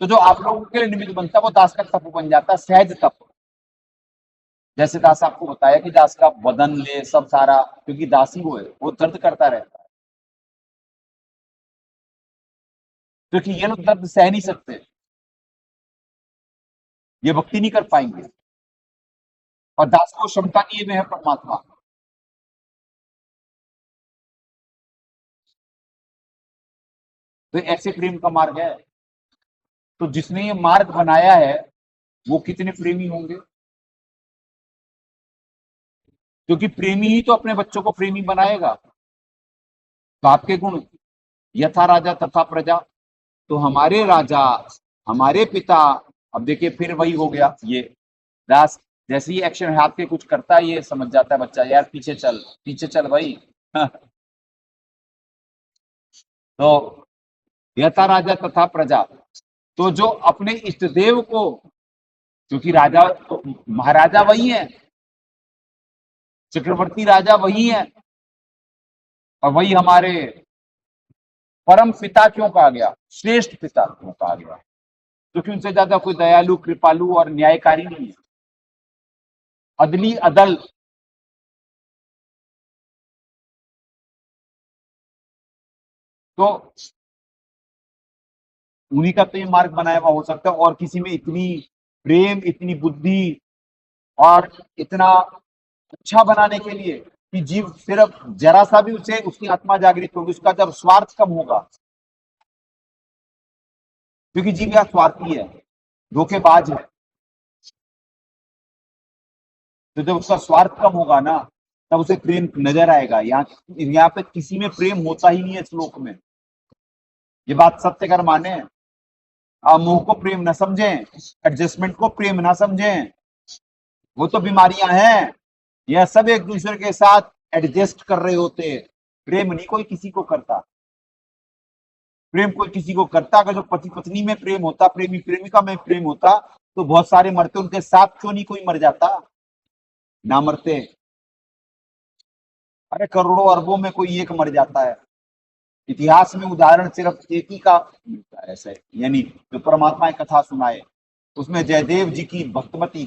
तो जो आप लोगों के लिए निमित्त बनता है वो दास का तप बन जाता है, सहज तप। जैसे दास आपको बताया कि दास का वदन ले सब सारा, क्योंकि दास ही वो है, वो दर्द करता रहता है, क्योंकि ये लोग दर्द सह नहीं सकते, ये भक्ति नहीं कर पाएंगे, और दास को क्षमता दिए हुए है परमात्मा। तो ऐसे प्रेम का मार्ग है। तो जिसने ये मार्ग बनाया है वो कितने प्रेमी होंगे, क्योंकि प्रेमी ही तो अपने बच्चों को प्रेमी बनाएगा। तो आपके गुण यथा राजा तथा प्रजा, तो हमारे राजा, हमारे पिता। अब देखिए फिर वही हो गया, ये दास जैसे ही एक्शन हाथ के कुछ करता है, ये समझ जाता है बच्चा, यार पीछे चल भाई। तो यथा राजा तथा प्रजा, तो जो अपने इष्ट देव को, क्योंकि राजा तो महाराजा वही है, चक्रवर्ती राजा वही है, और वही हमारे परम पिता क्यों कहा गया, श्रेष्ठ पिता क्यों कहा गया, क्योंकि उनसे ज्यादा कोई दयालु, कृपालु और न्यायकारी नहीं है, अदली अदल। तो उन्हीं का तो ये मार्ग बनाया हुआ हो सकता है, और किसी में इतनी प्रेम, इतनी बुद्धि और इतना अच्छा बनाने के लिए कि जीव सिर्फ जरा सा भी उसे, उसकी आत्मा जागृत होगी, उसका जब स्वार्थ कम होगा, क्योंकि जीव यह स्वार्थी है, धोखेबाज है। तो जब उसका स्वार्थ कम होगा ना, तब उसे प्रेम नजर आएगा। यहाँ पे किसी में प्रेम होता ही नहीं है श्लोक में, ये बात सत्य कर माने। मोह को प्रेम ना समझें, एडजस्टमेंट को प्रेम ना समझें, वो तो बीमारियां हैं। यह सब एक दूसरे के साथ एडजस्ट कर रहे होते हैं। प्रेम नहीं कोई किसी को करता, प्रेम कोई किसी को करता। अगर जो पति पत्नी में प्रेम होता, प्रेमी प्रेमिका में प्रेम होता, तो बहुत सारे मरते, उनके साथ क्यों नहीं कोई मर जाता, ना मरते। अरे करोड़ों अरबों में कोई एक मर जाता है। इतिहास में उदाहरण सिर्फ एक ही का मिलता है ऐसे, यानी जो परमात्मा की कथा सुनाए, उसमें जयदेव जी की भक्तमती,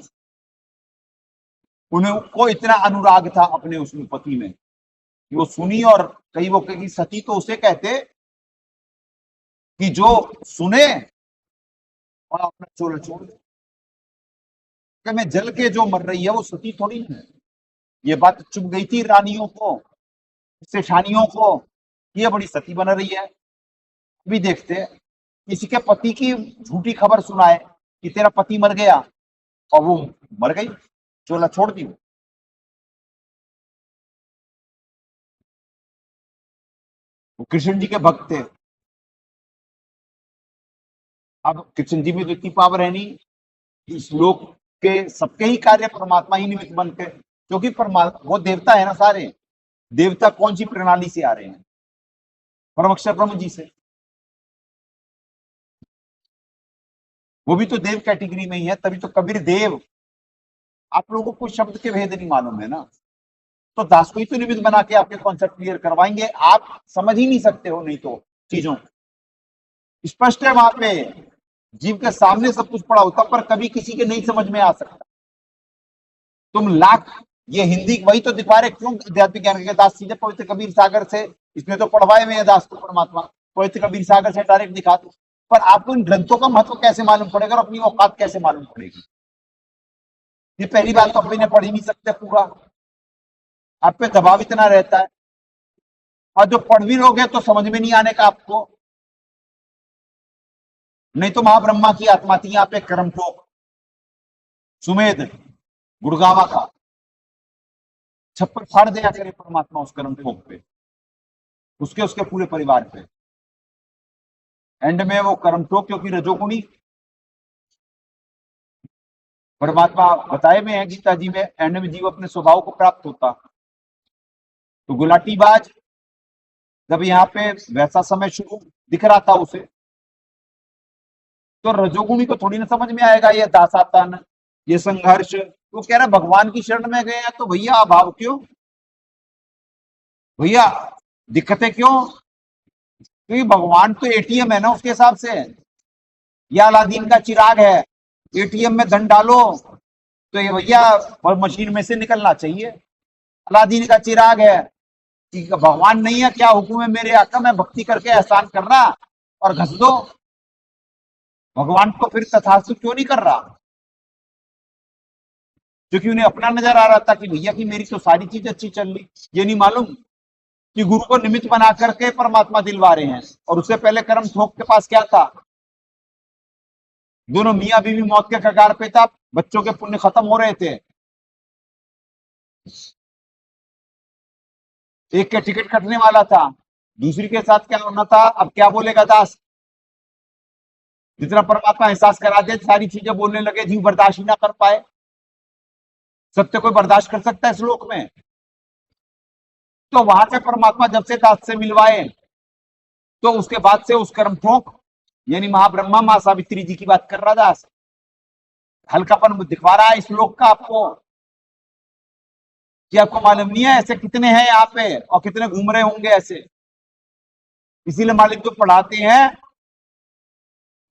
उन्हें को इतना अनुराग था अपने उसमें पति में कि वो सुनी। और कई वो कहीं सती तो उसे कहते कि जो सुने और अपना चोला छोड़ दे। कि मैं जल के जो मर रही है वो सती थोड़ी है। ये बात चुप गई थी रानियों को, सेठानियों को, ये बड़ी सती बन रही है। अभी देखते हैं, किसी के पति की झूठी खबर सुनाए कि तेरा पति मर गया, और वो मर गई, चोला छोड़ दी। वो कृष्ण जी के भक्त थे। अब कृष्ण जी में तो इतनी पावर है नहीं, इस लोक के सबके ही कार्य परमात्मा ही निमित्त बनते, क्योंकि परमात्मा वो देवता है ना सारे। देवता कौन सी प्रणाली से आ रहे हैं? परम अक्षर ब्रह्म जी से। वो भी तो देव कैटेगरी में ही है, तभी तो कबीर देव। आप लोगों को शब्द के भेद नहीं मालूम है ना, तो दास को ही तो निमित्त बना के आपके कॉन्सेप्ट क्लियर करवाएंगे। आप समझ ही नहीं सकते हो नहीं तो चीजों, स्पष्ट है वहां पे, जीव के सामने सब कुछ पड़ा होता, पर कभी किसी के नहीं समझ में आ सकता। तुम लाख ये हिंदी वही तो दिखा रहे, क्यों आध्यात्मिक ज्ञान के दास सीधे पवित्र कबीर सागर से, इसमें तो पढ़वाए हुए दास को परमात्मा पवित्र कबीर सागर से डायरेक्ट दिखाते, पर आपको इन ग्रंथों का महत्व कैसे मालूम पड़ेगा और अपनी औकात कैसे मालूम पड़ेगी? ये पहली बात तो अपने ने पढ़ ही नहीं सकते पूरा, आप पे दबाव इतना रहता है। और जो पढ़ भी लोगे तो समझ में नहीं आने का आपको। नहीं तो महाब्रह्मा की आत्मा थी यहाँ पे कर्म ठोक सुमेध गुड़गावा का छप्पर फाड़ दिया करे परमात्मा उस कर्म ठोक पे, उसके उसके पूरे परिवार पे। एंड में वो कर्म ठोक क्योंकि रजोगुणी परमात्मा बताए में है गीता जी में, एंड में जीव अपने स्वभाव को प्राप्त होता। तो गुलाटीबाज जब यहाँ पे वैसा समय शुरू दिख रहा था उसे, तो रजोगुणी को थोड़ी ना समझ में आएगा ये दासातन, ये संघर्ष। वो कह रहा भगवान की शरण में गए हैं तो भैया अभाव क्यों, भैया दिक्कतें क्यों? क्योंकि भगवान तो एटीएम है ना उसके हिसाब से, या अलादीन का चिराग है, एटीएम में धन डालो तो ये भैया मशीन में से निकलना चाहिए। अलादीन का चिराग है कि भगवान नहीं है, क्या हुक्म है मेरे आका, मैं भक्ति करके एहसान कर रहा और घस दो। भगवान को फिर तथास्तु क्यों नहीं कर रहा? क्योंकि उन्हें अपना नजर आ रहा था कि भैया की मेरी तो सारी चीज अच्छी चल रही। ये नहीं मालूम कि गुरु को निमित्त बना करके परमात्मा दिलवा रहे हैं। और उससे पहले कर्म ठोक के पास क्या था? दोनों मियां बीवी मौत के कगार पे था, बच्चों के पुण्य खत्म हो रहे थे। एक के टिकट कटने वाला था, दूसरी के साथ क्या होना था? अब क्या बोलेगा दास? जितना परमात्मा एहसास करा दे सारी चीजें बोलने लगे, जीव बर्दाश्त ही ना कर पाए। सत्य कोई बर्दाश्त कर सकता है इस लोक में? तो वहां से परमात्मा जब से दास से मिलवाए, तो उसके बाद से उस कर्म ठोक यानी महाब्रह्मा मां सावित्री जी की बात कर रहा दास, हल्कापन दिखवा रहा है इस लोक का आपको, कि आपको मालूम नहीं है ऐसे कितने हैं यहाँ पे और कितने घूम रहे होंगे ऐसे। इसीलिए मालिक जो पढ़ाते हैं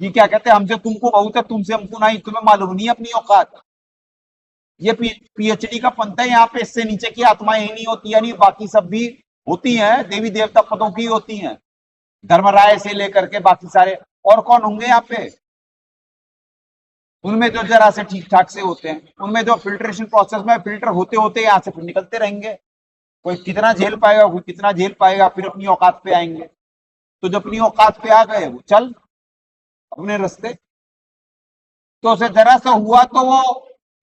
कि क्या कहते हैं, हमसे तुमको बहुत है तुमसे हमको नहीं, तुम्हें मालूम नहीं अपनी औकात। ये पीएचडी का पंथ है यहाँ पे, इससे नीचे की आत्माएं ही नहीं होती, यानी बाकी सब भी होती हैं, देवी देवता पदों की होती हैं, धर्मराय से लेकर के बाकी सारे। और कौन होंगे यहाँ पे? उनमें जो जरा से ठीक ठाक से होते हैं, उनमें जो फिल्ट्रेशन प्रोसेस में फिल्टर होते होते यहाँ से फिर निकलते रहेंगे। कोई कितना झेल पाएगा, कोई कितना झेल पाएगा, फिर अपनी औकात पे आएंगे। तो जब अपनी औकात पे आ गए वो चल अपने रास्ते। तो उसे जरा सा हुआ तो वो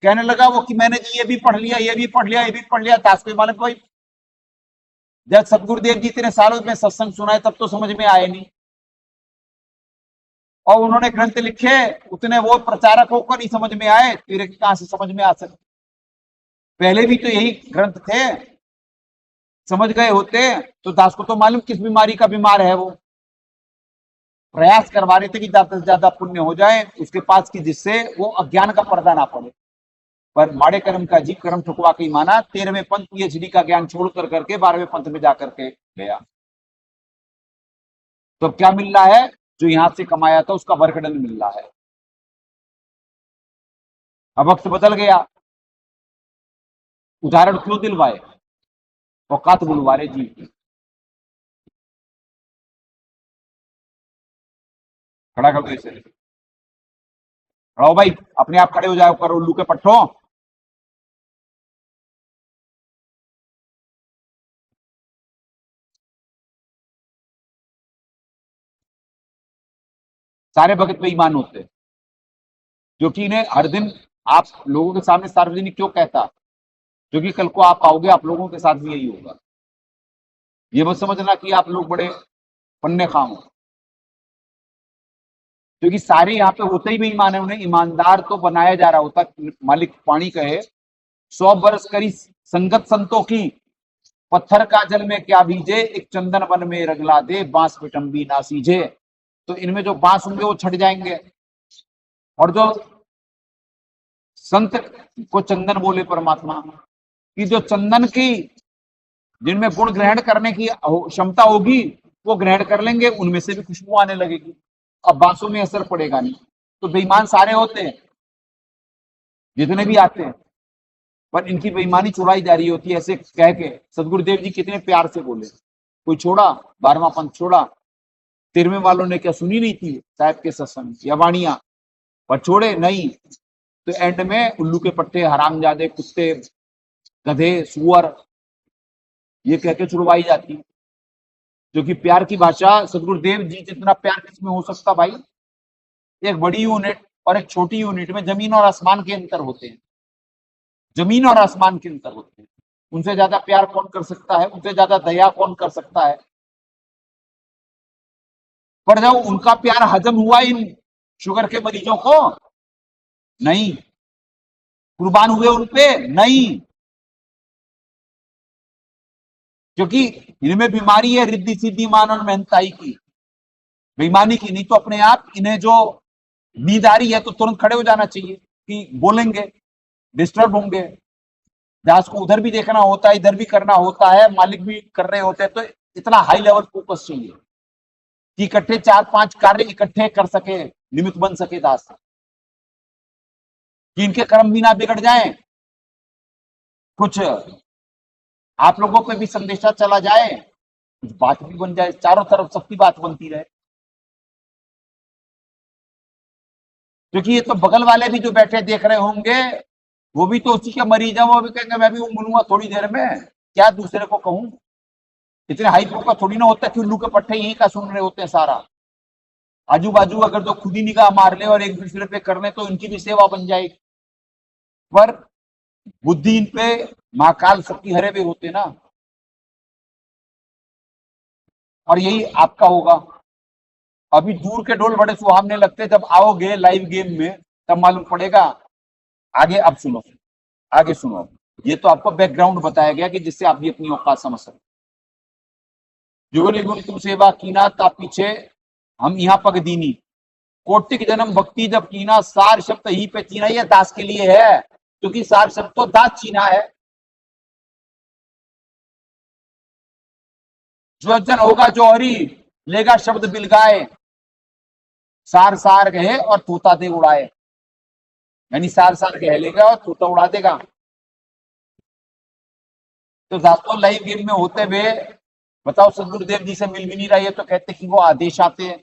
कहने लगा वो कि मैंने जी ये भी पढ़ लिया, ये भी पढ़ लिया, ये भी पढ़ लिया। ताश कोई मालूम भाई, जब सतगुरुदेव जी इतने सालों में सत्संग सुनाए तब तो समझ में आए नहीं। और उन्होंने ग्रंथ लिखे, उतने वो प्रचारक होकर नहीं समझ में आए, तेरे कहां से समझ में आ सकते? पहले भी तो यही ग्रंथ थे, समझ गए होते तो दास को तो मालूम किस बीमारी का बीमार है वो। प्रयास करवा रहे थे कि ज्यादा से ज्यादा पुण्य हो जाए उसके पास की, जिससे वो अज्ञान का पर्दा ना पड़े। पर माड़े कर्म का जीव कर्म ठुकवा के ही माना, 13वें पंथ पीएचडी का ज्ञान छोड़ करके 12वें पंथ में जाकर के गया। तो अब क्या मिल रहा है? जो यहां से कमाया था उसका वर्कडन मिल रहा है। अब वक्त बदल गया, उदाहरण क्यों दिलवाए, औकात बुलवारे जीव की। खड़ा कर दो इसे, खड़ा हो भाई, अपने आप खड़े हो जाओ, कर उल्लू के पट्टो। सारे भगत बेईमान होते हैं, जो कि इन्हें हर दिन आप लोगों के सामने सार्वजनिक क्यों कहता, क्योंकि कल को आप आओगे, आप लोगों के साथ भी यही होगा। ये मत समझना कि आप लोग बड़े पन्ने खाम हो, क्योंकि सारे यहाँ पे होते ही बेईमान है। उन्हें ईमानदार तो बनाया जा रहा होता। मालिक पानी कहे 100 बरस करी संगत संतों की, पत्थर का जल में क्या बीजे, एक चंदन वन में रगला दे, बांस पिटम्बी ना सीझे। तो इनमें जो बांस होंगे वो छट जाएंगे, और जो संत को चंदन बोले परमात्मा की, जो चंदन की जिनमें गुण ग्रहण करने की क्षमता होगी वो ग्रहण कर लेंगे, उनमें से भी खुशबू आने लगेगी। अब बांसों में असर पड़ेगा नहीं। तो बेईमान सारे होते हैं, जितने भी आते हैं, पर इनकी बेईमानी छुड़ाई जा रही होती है। ऐसे कह के सदगुरुदेव जी कितने प्यार से बोले, कोई छोड़ा 12वां पंथ छोड़ा, 13वें वालों ने क्या सुनी नहीं थी साहब के सत्संग या वाणियां, पर छोड़े नहीं। तो एंड में उल्लू के पट्टे, हरामजादे, कुत्ते, गधे, सुअर, ये कह के छुड़वाई जाती है। क्योंकि प्यार की भाषा सदगुरुदेव जी जितना प्यार किसमें हो सकता भाई? एक बड़ी यूनिट और एक छोटी यूनिट में जमीन और आसमान के अंतर होते हैं, जमीन और आसमान के अंतर होते हैं। उनसे ज्यादा प्यार कौन कर सकता है? उनसे ज्यादा दया कौन कर सकता है? पर जब उनका प्यार हजम हुआ इन शुगर के मरीजों को, नहीं। कुर्बान हुए उन पे, नहीं। क्योंकि इनमें बीमारी है रिद्धि सिद्धि मान और मेहनताई की, बेईमानी की नहीं। तो अपने आप इन्हें जो नींद आ रही है तो तुरंत खड़े हो जाना चाहिए कि बोलेंगे, डिस्टर्ब होंगे। दास को उधर भी देखना होता है, इधर भी करना होता है, मालिक भी कर रहे होते हैं। तो इतना हाई लेवल फोकस चाहिए कि इकट्ठे 4-5 कार्य इकट्ठे कर सके, निमित्त बन सके दास, कि इनके कर्म भी ना बिगड़ जाए, कुछ आप लोगों पे भी संदेशा चला जाए, कुछ बात भी बन जाए, चारों तरफ सबकी बात बनती रहे। क्योंकि ये तो बगल वाले भी जो बैठे देख रहे होंगे, वो भी तो उसी के मरीज है, वो भी कहेंगे मैं भी मिलूंगा थोड़ी देर में, क्या दूसरे को कहूं। इतने हाई का थोड़ी ना होता है कि उल्लू के पट्टे यही का सुन रहे होते हैं सारा। आजू बाजू अगर तो खुद ही निगाह मार ले और एक दूसरे पे कर ले तो इनकी भी सेवा बन जाएगी। पर बुद्धि इन पे महाकाल सबकी हरे हुए होते ना, और यही आपका होगा। अभी दूर के ढोल बड़े सुहावने लगते, जब आओगे लाइव गेम में तब मालूम पड़ेगा। आगे अब सुनो, आगे सुनो। ये तो आपको बैकग्राउंड बताया गया कि जिससे आप भी अपनी औकात समझ सकते। जुगनी गुण तुम सेवा कीना ता पीछे हम यहाँ पग दीनी, कोटिक जन्म भक्ति जब कीना, सार शब्द ही पे चीना। ये दास के लिए है, क्योंकि सार शब्द तो दास चीना है। ज्वजन होगा जौहरी, लेगा शब्द बिलगाए, सार सार कहे और तोता दे उड़ाए। यानी सार सार कह लेगा और तोता उड़ा देगा। तो दासों लाइव गेम में होते हुए बताओ सदगुरुदेव जी से मिल भी नहीं रहा है, तो कहते कि वो आदेश आते हैं।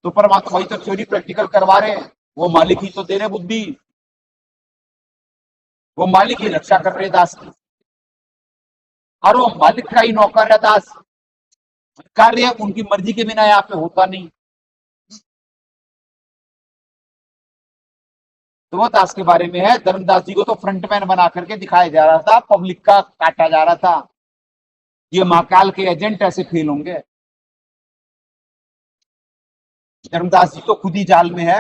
तो परमात्मा वही तो थ्योरी प्रैक्टिकल करवा रहे हैं, वो मालिक ही तो दे रहे बुद्धि, वो मालिक ही रक्षा कर रहे दास की, और वो मालिक का ही नौकर है दास। कार्य उनकी मर्जी के बिना यहाँ पे होता नहीं। तो वो दास के बारे में है। धर्मदास जी को तो फ्रंटमैन बना करके दिखाया जा रहा था, पब्लिक का काटा जा रहा था। ये महाकाल के एजेंट ऐसे फेल होंगे। धर्मदास जी तो खुद ही जाल में है।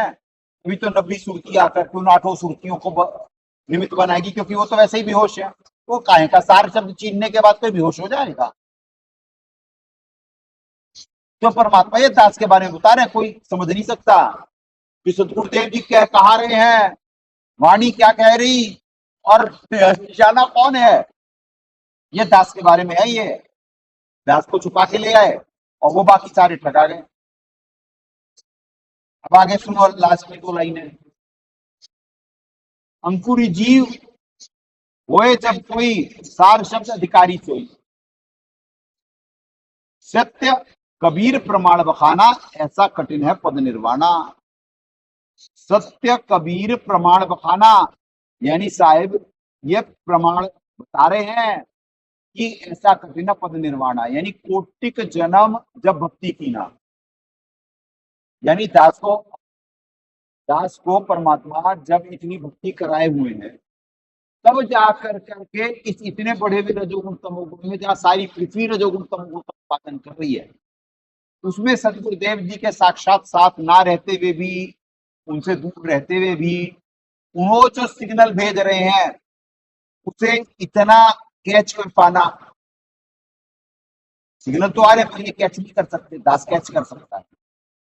अभी तो 90 सुरती आकर के उन 8 सुरतियों को निमित्त बनाएगी, क्योंकि वो तो वैसे ही बेहोश है। वो काहे का सार शब्द चीनने के बाद कोई बेहोश हो जाएगा? तो परमात्मा ये दास के बारे में बता रहे हैं, कोई समझ नहीं सकता कि सतगुरुदेव जी क्या कहा रहे हैं, वाणी क्या कह रही, और निशाना कौन है। ये दास के बारे में है। ये दास को छुपा के ले आए और वो बाकी सारे ठगा गए। अब आगे सुनो, लास्ट में 2 लाइनें। अंकुरी जीव होए जब कोई, सार शब्द अधिकारी सोई। सत्य कबीर प्रमाण बखाना, ऐसा कठिन है पद निर्वाणा। सत्य कबीर प्रमाण बखाना, यानी साहेब ये प्रमाण बता रहे हैं कि ऐसा कठिन है पद निर्वाणा, यानी कोटिक जन्म जब भक्ति की ना, यानी दास को परमात्मा जब इतनी भक्ति कराए हुए हैं, तब जाकर करके इस इतने बड़े भी रजोगुण तमोगुण में, जहाँ सारी पृथ्वी रजोगुण तमोगुण का उत्पादन कर रही है, उसमें सतगुरुदेव जी के साक्षात साथ ना रहते हुए भी, उनसे दूर रहते हुए भी, वो जो सिग्नल भेज रहे हैं उसे इतना कैच कर पाना, सिग्नल तो आ रहे पर ये कैच नहीं कर सकते, दास कैच कर सकता है,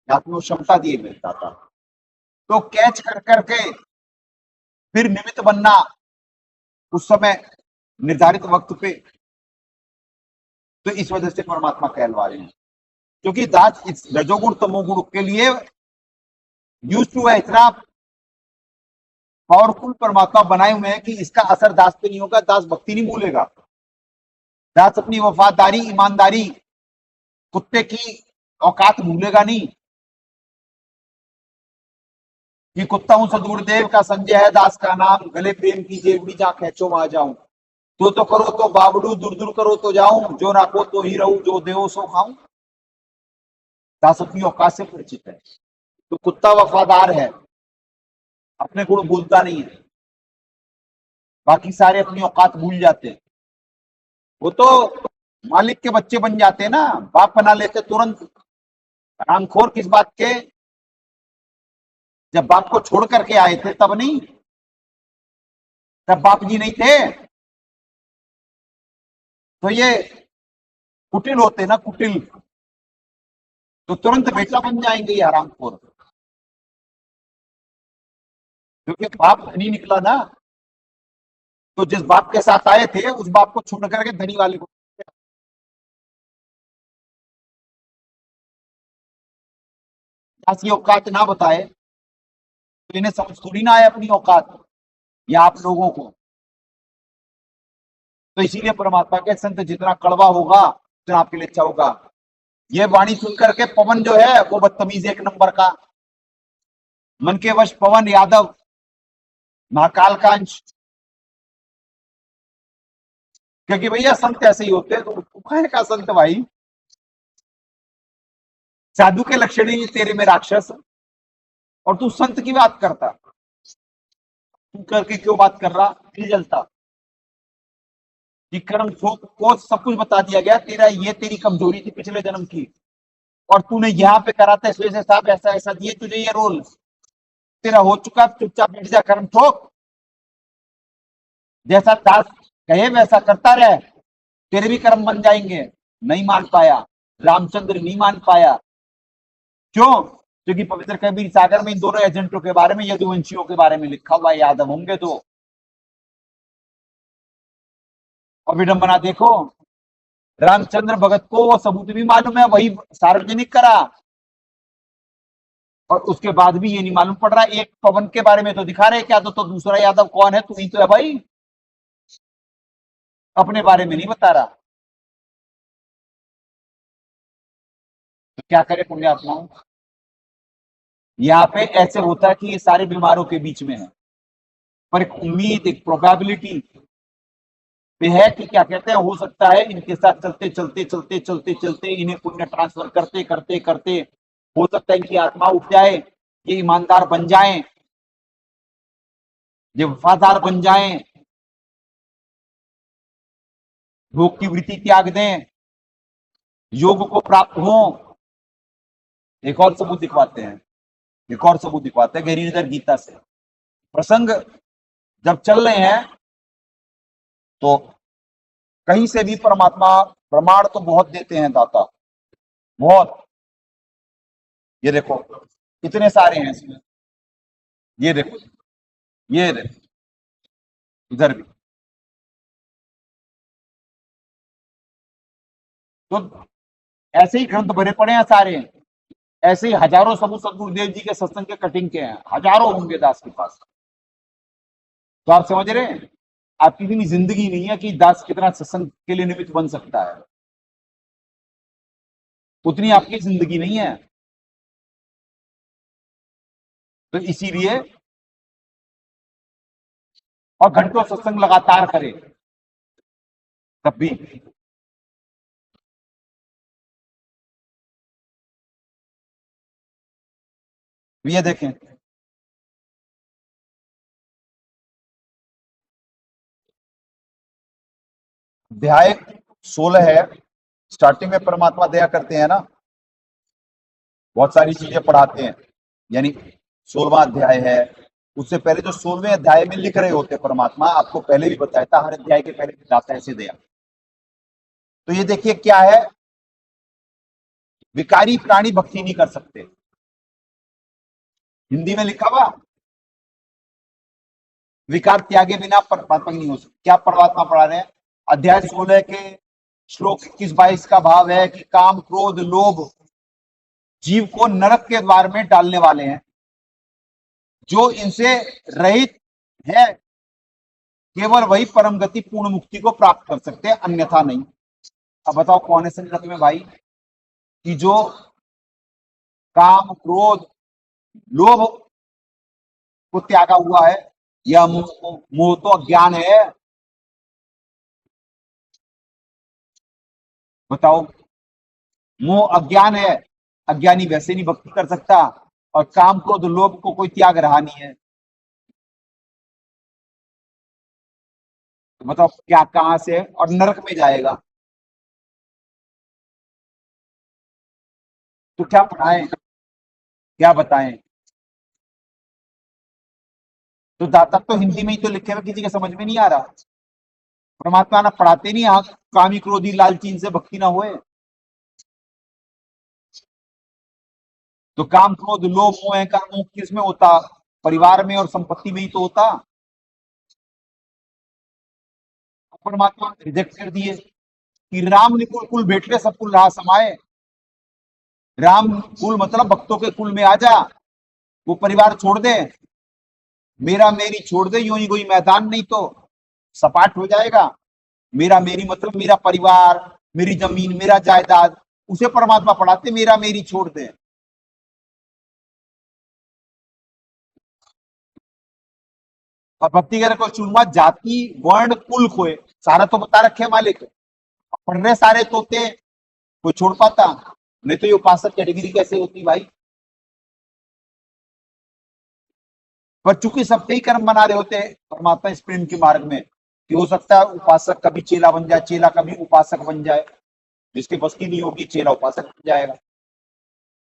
आपको क्षमता दिए मिलता था। तो कैच कर करके फिर निमित्त बनना उस समय निर्धारित वक्त पे, तो इस वजह से परमात्मा कहलवा रहे हैं, क्योंकि दास इस रजोगुण तमोगुण के लिए यूज टू है, इतना पावरफुल परमात्मा बनाए हुए हैं कि इसका असर दास पे नहीं होगा, दास भक्ति नहीं भूलेगा, दास अपनी वफादारी ईमानदारी कुत्ते की औकात भूलेगा नहीं कि कुत्ता हूं सदगुरुदेव का, संजय है दास का नाम, गले प्रेम की जेवड़ी जहां खेचो वहां जाऊं, तो करो तो बाबड़ू, दूर दूर करो तो जाऊं, जो राखो तो ही रहूं, जो देवो सो खाऊं। दास अपनी औकात से परिचित है। तो कुत्ता वफादार है, अपने गुण भूलता नहीं है, बाकी सारे अपनी औकात भूल जाते हैं। वो तो मालिक के बच्चे बन जाते हैं ना, बाप बना लेते तुरंत। हरामखोर किस बात के? जब बाप को छोड़ करके आए थे तब नहीं, तब बाप जी नहीं थे, तो ये कुटिल होते ना, कुटिल, तो तुरंत बेटा बन जाएंगे ये हरामखोर, क्योंकि बाप धनी निकला ना। तो जिस बाप के साथ आए थे उस बाप को छोड़ करके धनी वाले को, ऐसी औकात ना बताए तो इन्हें समझ थोड़ी ना आए अपनी औकात, या आप लोगों को। तो इसीलिए परमात्मा के संत जितना कड़वा होगा उतना आपके लिए अच्छा होगा। ये वाणी सुन करके पवन जो है वो बदतमीज 1 नंबर का, मन के वश पवन यादव, महाकाल का अंश, क्योंकि भैया संत ऐसे ही होते हैं। तो कहे का संत भाई, साधु के लक्षण ही तेरे में राक्षस, और तू संत की बात करता, तू करके क्यों बात कर रहा? दिल जलता कि कर्म को सब कुछ बता दिया गया, तेरा ये तेरी कमजोरी थी पिछले जन्म की, और तूने यहाँ पे करा था, इसलिए साहब ऐसा ऐसा दिए तुझे ये रोल, तेरा हो चुका, चुपचाप बैठ जा, कर्म ठोक, जैसा दास कहे वैसा करता रहे, तेरे भी कर्म बन जाएंगे। नहीं मान पाया, रामचंद्र नहीं मान पाया। क्यों? क्योंकि पवित्र कबीर सागर में इन दोनों एजेंटों के बारे में, यदुवंशियों के बारे में लिखा हुआ, यादव होंगे तो। और विडंबना देखो, रामचंद्र भगत को वो सबूत भी मालूम है, वही सार्वजनिक करा, और उसके बाद भी ये नहीं मालूम पड़ रहा। एक पवन के बारे में तो दिखा रहे क्या, तो दूसरा यादव कौन है? तू ही तो है भाई, अपने बारे में नहीं बता रहा। तो क्या करे पुण्यात्माओं? यहाँ पे ऐसे होता है कि ये सारे बीमारों के बीच में है, पर एक उम्मीद, एक प्रोबेबिलिटी पे है कि क्या कहते हैं, हो सकता है इनके साथ चलते चलते चलते चलते चलते इन्हें पुण्य ट्रांसफर करते करते करते हो सकता है इनकी आत्मा उठ जाए, ये ईमानदार बन जाएं, ये वफादार बन जाएं, भोग की वृत्ति त्याग दें, योग को प्राप्त हो, एक और सबूत दिखवाते हैं, एक और सबूत दिखवाते हैं गहरीनगर गीता से। प्रसंग जब चल रहे हैं तो कहीं से भी परमात्मा प्रमाण तो बहुत देते हैं दाता, बहुत। ये देखो इतने सारे हैं इसमें, ये देखो, ये देखो, इधर भी। तो ऐसे ही ग्रंथ भरे पड़े हैं सारे, ऐसे ही हजारों सबूत सदगुरुदेव जी के सत्संग के कटिंग के हैं, हजारों होंगे दास के पास। तो आप समझ रहे हैं, आपकी इतनी जिंदगी नहीं है कि दास कितना सत्संग के लिए निमित्त बन सकता है, उतनी आपकी जिंदगी नहीं है। तो इसीलिए और घंटों सत्संग लगातार करे तब भी। ये देखें, अध्याय 16 है। स्टार्टिंग में परमात्मा दया करते हैं ना, बहुत सारी चीजें पढ़ाते हैं, यानी 16वां अध्याय है। उससे पहले जो 16वें अध्याय में लिख रहे होते परमात्मा, आपको पहले भी बताया था, हर अध्याय के पहले बताता है ऐसे दया। तो ये देखिए क्या है, विकारी प्राणी भक्ति नहीं कर सकते, हिंदी में लिखा हुआ, विकार त्यागे बिना परमात्मा नहीं हो सकते। क्या परमात्मा पढ़ा रहे हैं? अध्याय 16 के श्लोक 21-22 का भाव है कि काम क्रोध लोभ जीव को नरक के द्वार में डालने वाले हैं। जो इनसे रहित है केवल वही परम गति पूर्ण मुक्ति को प्राप्त कर सकते हैं, अन्यथा नहीं। अब बताओ कौन है संगत में भाई कि जो काम क्रोध लोभ को त्यागा हुआ है, या मोह तो अज्ञान है। बताओ, मोह अज्ञान है, अज्ञानी वैसे नहीं भक्ति कर सकता, और काम क्रोध लोभ को कोई त्याग रहा नहीं है। तो बताओ क्या कहां से, और नरक में जाएगा। तो क्या पढ़ाएं, क्या बताएं? तो दाता तो हिंदी में ही तो लिखे हुए, किसी के समझ में नहीं आ रहा। परमात्मा ना पढ़ाते नहीं, हाँ कामी क्रोधी लालची इनसे भक्ति ना होए। तो काम क्रोध लोभ मोह का मोह किस में होता? परिवार में और संपत्ति में ही तो होता। परमात्मा रिजेक्ट कर दिए कि राम निकुल कुल भेटले सब कुल रहा समाये। राम कुल मतलब भक्तों के कुल में आ जा, वो परिवार छोड़ दे, मेरा मेरी छोड़ दे, यूं ही कोई मैदान नहीं तो सपाट हो जाएगा। मेरा मेरी मतलब मेरा परिवार, मेरी जमीन, मेरा जायदाद, उसे परमात्मा पढ़ाते मेरा मेरी छोड़ दे। और भक्ति करे को चुनवा जाति वर्ण कुल खोए, सारा तो बता रखे मालिक। पढ़ रहे सारे तोते, कोई छोड़ पाता? नहीं तो ये उपासक कैटेगरी कैसे होती भाई? पर चूंकि सबके ही कर्म बना रहे होते हैं परमात्मा इस प्रेम के मार्ग में, कि हो सकता है उपासक कभी चेला बन जाए, चेला कभी उपासक बन जाए। जिसके बस की नहीं होगी चेला उपासक बन जाएगा,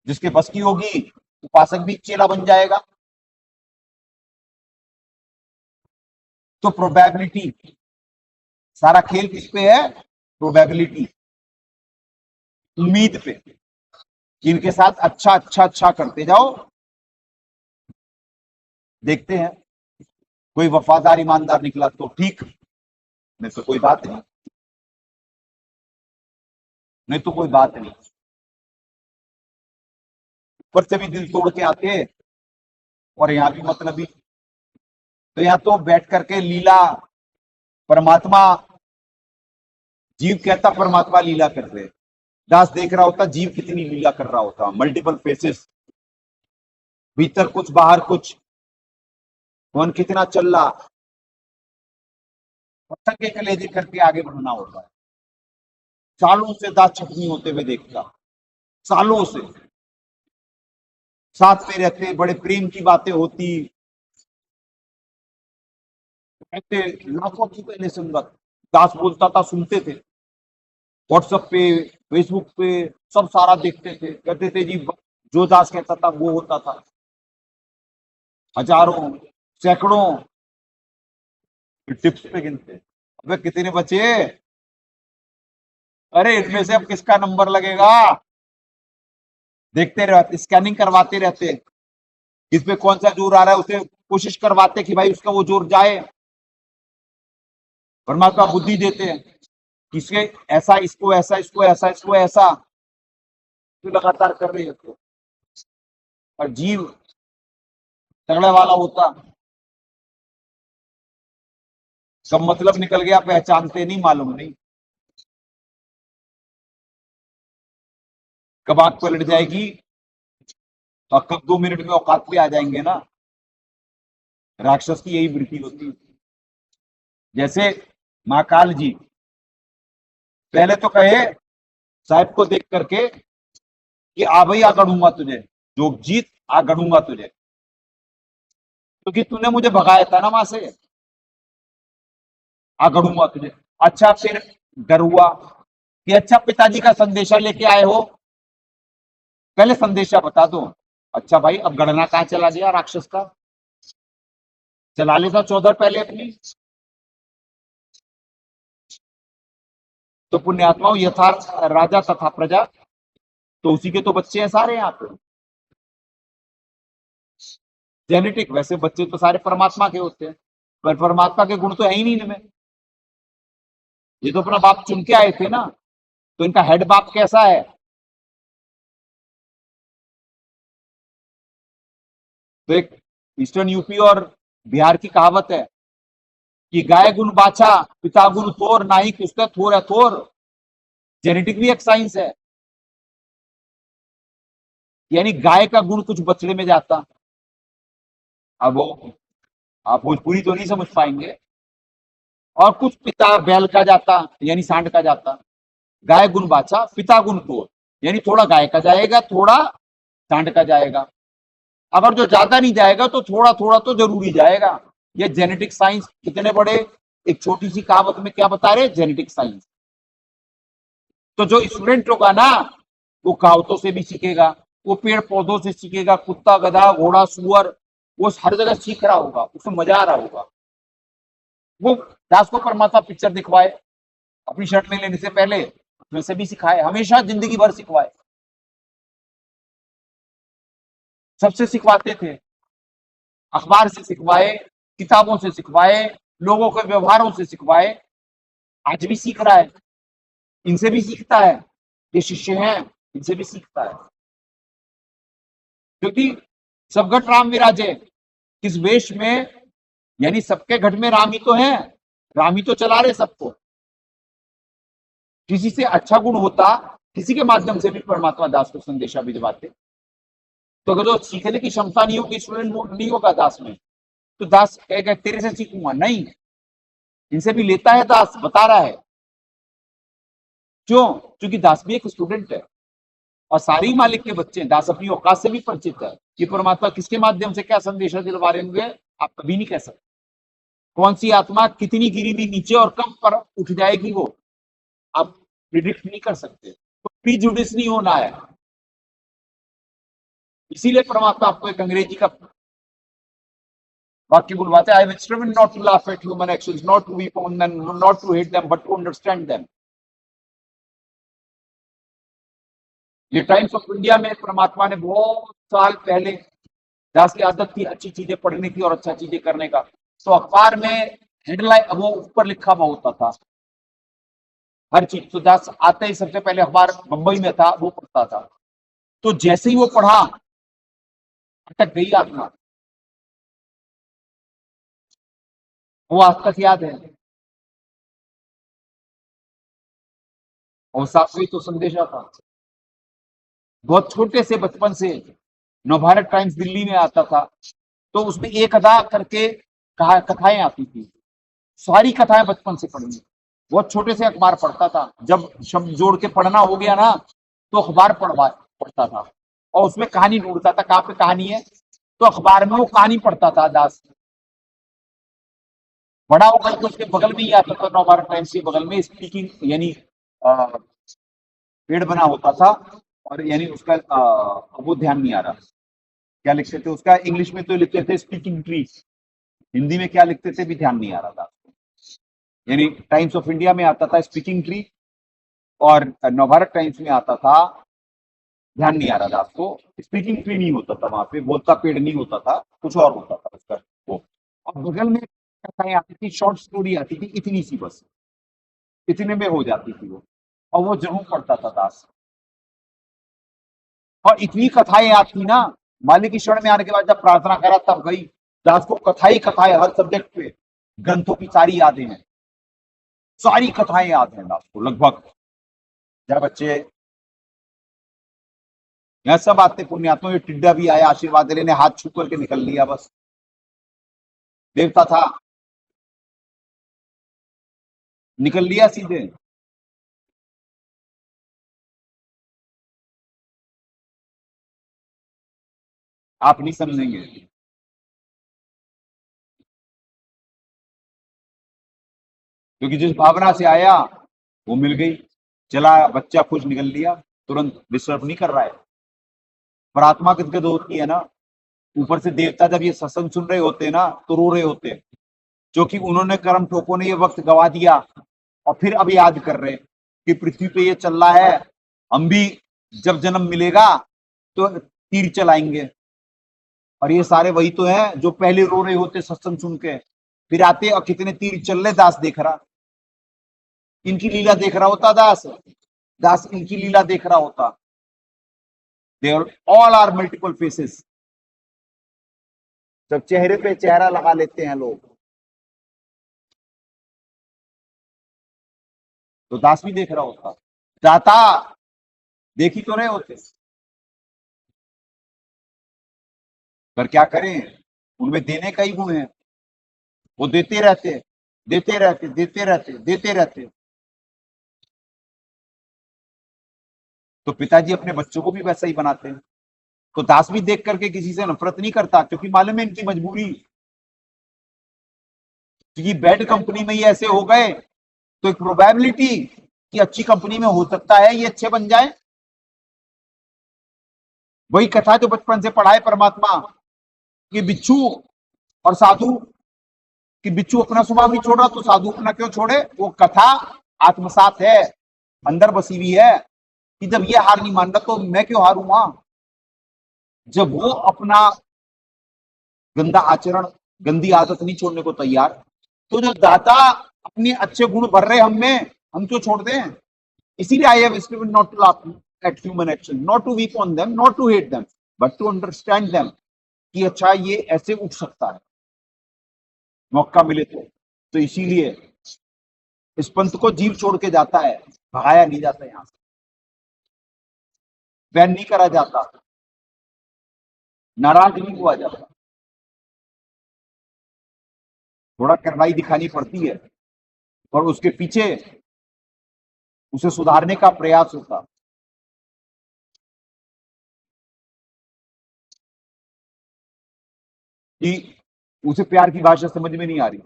जिसके बस की होगी उपासक भी चेला बन जाएगा। तो प्रोबेबिलिटी, सारा खेल किस पे है? प्रोबेबिलिटी, उम्मीद पे कि इनके साथ अच्छा अच्छा अच्छा करते जाओ, देखते हैं कोई वफादार ईमानदार निकला तो ठीक, नहीं तो कोई बात नहीं, नहीं तो कोई बात नहीं। ऊपर से भी दिल तोड़ के आते और यहाँ भी मतलब ही। तो यहाँ तो बैठ करके लीला परमात्मा, जीव कहता परमात्मा लीला कर रहे, दास देख रहा होता जीव कितनी लीला कर रहा होता, मल्टीपल फेसेस, भीतर कुछ बाहर कुछ, कौन कितना चल रहा। पत्थर के कलेजे करके आगे बढ़ना होता है। सालों से दास छटनी होते हुए देखता, सालों से साथ में रहते, बड़े प्रेम की बातें होती, कहते लाखों की पहले संगत, दास बोलता था सुनते थे, व्हाट्सएप पे फेसबुक पे सब सारा देखते थे, कहते थे जी जो दास कहता था वो होता था। हजारों, सैकड़ों टिप्स पे गिनते। अबे कितने बचे? अरे इनमें से अब किसका नंबर लगेगा? देखते रहते, स्कैनिंग करवाते रहते, किस पे कौन सा जोर आ रहा है उसे कोशिश करवाते कि भाई उसका वो जोर जाए। परमात्मा बुद्धि देते हैं, किसके ऐसा, इसको ऐसा, इसको ऐसा, इसको ऐसा, तो लगातार कर रहे होते। और जीव तगड़ा वाला होता, सब मतलब निकल गया, पहचानते नहीं, मालूम नहीं कब आंख पलट जाएगी और कब 2 मिनट में औकात पे आ जाएंगे ना। राक्षस की यही वृत्ति होती है। जैसे महाकाल जी पहले तो कहे साहब को देख करके कि आ भाई आ गढ़ूंगा तुझे, जोग जीत आ गढ़ूंगा तुझे, क्योंकि तूने मुझे भगाया था ना वहां से, आ गढ़ूंगा तुझे। अच्छा फिर डर हुआ कि अच्छा पिताजी का संदेशा लेके आए हो, पहले संदेशा बता दो। अच्छा भाई अब गणना कहाँ चला गया राक्षस का, चला लेता चौधर पहले अपनी। तो पुण्यात्माओं यथार्थ राजा तथा प्रजा, तो उसी के तो बच्चे हैं सारे यहाँ पे। जेनेटिक, वैसे बच्चे तो सारे परमात्मा के होते हैं, पर परमात्मा के गुण तो है ही नहीं इनमें। ये तो अपना बाप चुन के आए थे ना, तो इनका हेड बाप कैसा है? तो एक ईस्टर्न यूपी और बिहार की कहावत है कि गाय गुण बाछा पिता गुण थोर, ना ही कुछ थोर है थोर। जेनेटिक भी एक साइंस है, यानी गाय का गुण कुछ बछड़े में जाता। अब वो आप भोजपुरी तो नहीं समझ पाएंगे। और कुछ पिता बैल का जाता, यानी सांड का जाता। गाय गुण बाछा पिता गुण थोर, यानी थोड़ा गाय का जाएगा, थोड़ा सांड का जाएगा। अगर जो ज्यादा नहीं जाएगा तो थोड़ा थोड़ा तो जरूरी जाएगा। ये जेनेटिक साइंस कितने बड़े, एक छोटी सी कहावत में क्या बता रहे, जेनेटिक साइंस। तो जो स्टूडेंट होगा ना, वो कहावतों से भी सीखेगा, वो पेड़ पौधों से सीखेगा, कुत्ता गधा घोड़ा सुअर, वो हर जगह सीख रहा होगा, उसमें मजा आ रहा होगा। वो दास को परमात्मा पिक्चर दिखवाए अपनी शर्ट में लेने से पहले, उसमें से भी सिखाए, हमेशा जिंदगी भर सिखवाए, सबसे सिखवाते थे। अखबार से सिखवाए, किताबों से सिखवाए, लोगों के व्यवहारों से सिखवाए। आज भी सीख रहा है, इनसे भी सीखता है, ये शिष्य हैं, इनसे भी सीखता है। क्योंकि सब घट राम विराजे, किस वेश में, यानी सबके घट में राम ही तो है, राम ही तो चला रहे सबको। किसी से अच्छा गुण होता, किसी के माध्यम से भी परमात्मा दास को संदेशा भिजवाते। तो अगर जो सीखने की क्षमता नहीं होगी, स्टूडेंट नहीं होगा दास में, तो दास कहेगा तेरे से सीखूंगा नहीं, इनसे भी लेता है दास, बता रहा है। क्यों? क्योंकि दास भी एक स्टूडेंट है और सारे ही मालिक के बच्चे हैं। दास अपनी औकात से भी परिचित है कि परमात्मा किसके माध्यम से क्या संदेशा दिलवा रहे होंगे, आप कभी नहीं कह सकते। कौन सी आत्मा कितनी गिरी हुई नीचे और कब पर उठ जाएगी, वो आप प्रिडिक्ट नहीं कर सकते। तो प्रीजुडिस नहीं होना है। इसीलिए परमात्मा आपको एक अंग्रेजी का वाक्य बुलवाते हैं, I will strive not to laugh at human actions, not to weep on them, not to hate them, but to understand them. ये टाइम्स ऑफ इंडिया में परमात्मा ने बहुत साल पहले दास की आदत थी अच्छी चीजें पढ़ने की और अच्छा चीजें करने का, तो अखबार में हेडलाइन वो ऊपर लिखा हुआ होता था हर चीज। तो दास आते ही सबसे पहले अखबार बंबई में था, वो पढ़ता था। तो जैसे ही वो पढ़ा, अटक गई आत्मा, वो आज तक याद है। और साथ ही तो संदेशा था। बहुत छोटे से बचपन से नवभारत टाइम्स दिल्ली में आता था, तो उसमें एक अदा करके कथाएं आती थी, सारी कथाएं बचपन से पढ़नी। बहुत छोटे से अखबार पढ़ता था, जब शब्द जोड़ के पढ़ना हो गया ना, तो अखबार पढ़ता था और उसमें कहानी ढूंढता था, कहाँ पे कहानी है, तो अखबार में वो कहानी पढ़ता था दास। बड़ा होकर तो उसके बगल में ही आता था, नवभारत टाइम्स के बगल में स्पीकिंग यानी पेड़ बना होता था, और यानी उसका वो ध्यान नहीं आ रहा क्या लिखते थे उसका। इंग्लिश में तो लिखते थे स्पीकिंग ट्री, हिंदी में क्या लिखते थे भी ध्यान नहीं आ रहा था। यानी टाइम्स ऑफ इंडिया में आता था स्पीकिंग ट्री और नवभारत टाइम्स में आता था, ध्यान नहीं आ रहा था आपको, स्पीकिंग ट्री नहीं होता था वहां पे, बोलता पेड़ नहीं होता था, कुछ और होता था उसका वो। और बगल में कथाएं आती थी, शॉर्ट स्टोरी आती थी, इतनी सी बस, इतने में हो जाती थी वो, और वो जरूर पढ़ता था दास। और इतनी कथाएं याद थी ना, मालिक की शरण में आने के बाद जब प्रार्थना करा तब गई, दास को कथाई कथाएं हर सब्जेक्ट पे, ग्रंथों की सारी यादें हैं, सारी कथाएं याद हैं दास को लगभग। जब बच्चे यहाँ सब आते पुण्यात्मा, ये टिड्डा भी आया आशीर्वाद लेने, हाथ छू करके निकल लिया बस, देवता था, निकल लिया सीधे। आप नहीं समझेंगे, क्योंकि जिस भावना से आया वो मिल गई, चला बच्चा खुश निकल लिया, तुरंत डिस्टर्ब नहीं कर रहा है। पर आत्मा गदगद होती है ना, ऊपर से देवता जब ये सत्संग सुन रहे होते हैं ना तो रो रहे होते हैं, क्योंकि उन्होंने कर्म ठोकों ने ये वक्त गवा दिया और फिर अब याद कर रहे हैं कि पृथ्वी पे ये चल रहा है, हम भी जब जन्म मिलेगा तो तीर चलाएंगे। और ये सारे वही तो हैं जो पहले रो रहे होते सत्संग सुन के, फिर आते और कितने तीर चल रहे, दास देख रहा, इनकी लीला देख रहा होता, दास दास इनकी लीला देख रहा होता। They all are multiple faces, जब चेहरे पे चेहरा लगा लेते हैं लोग, तो दास भी देख रहा होता, दाता देख ही तो रहे होते, पर क्या करें, उनमें देने का ही गुण है, वो देते रहते देते रहते देते रहते देते रहते। तो पिताजी अपने बच्चों को भी वैसा ही बनाते हैं। तो दास भी देख करके किसी से नफरत नहीं करता, क्योंकि मालूम है इनकी मजबूरी, क्योंकि बैड कंपनी में ये ऐसे हो गए तो एक प्रोबेबिलिटी कि अच्छी कंपनी में हो सकता है ये अच्छे बन जाए। वही कथा जो बचपन से पढ़ाए परमात्मा कि बिच्छू और साधु, कि बिच्छू अपना स्वभाव नहीं छोड़ रहा तो साधु अपना क्यों छोड़े, वो कथा आत्मसात है, अंदर बसी हुई है कि जब ये हार नहीं मान रहा तो मैं क्यों हारूंगा। जब वो अपना गंदा आचरण, गंदी आदत नहीं छोड़ने को तैयार, तो जो दाता अपने अच्छे गुण भर रहे हम में, हम क्यों छोड़ दें। इसीलिए I have striven not to laugh at human action, not to weep on them, not to hate them, but to understand them कि अच्छा ये ऐसे उठ सकता है मौका मिले तो इसीलिए इस पंथ को जीव छोड़ के जाता है, भगाया नहीं जाता, यहां से बैन नहीं करा जाता, नाराज नहीं हुआ जाता, थोड़ा करवाई दिखानी पड़ती है और उसके पीछे उसे सुधारने का प्रयास होता। कि उसे प्यार की भाषा समझ में नहीं आ रही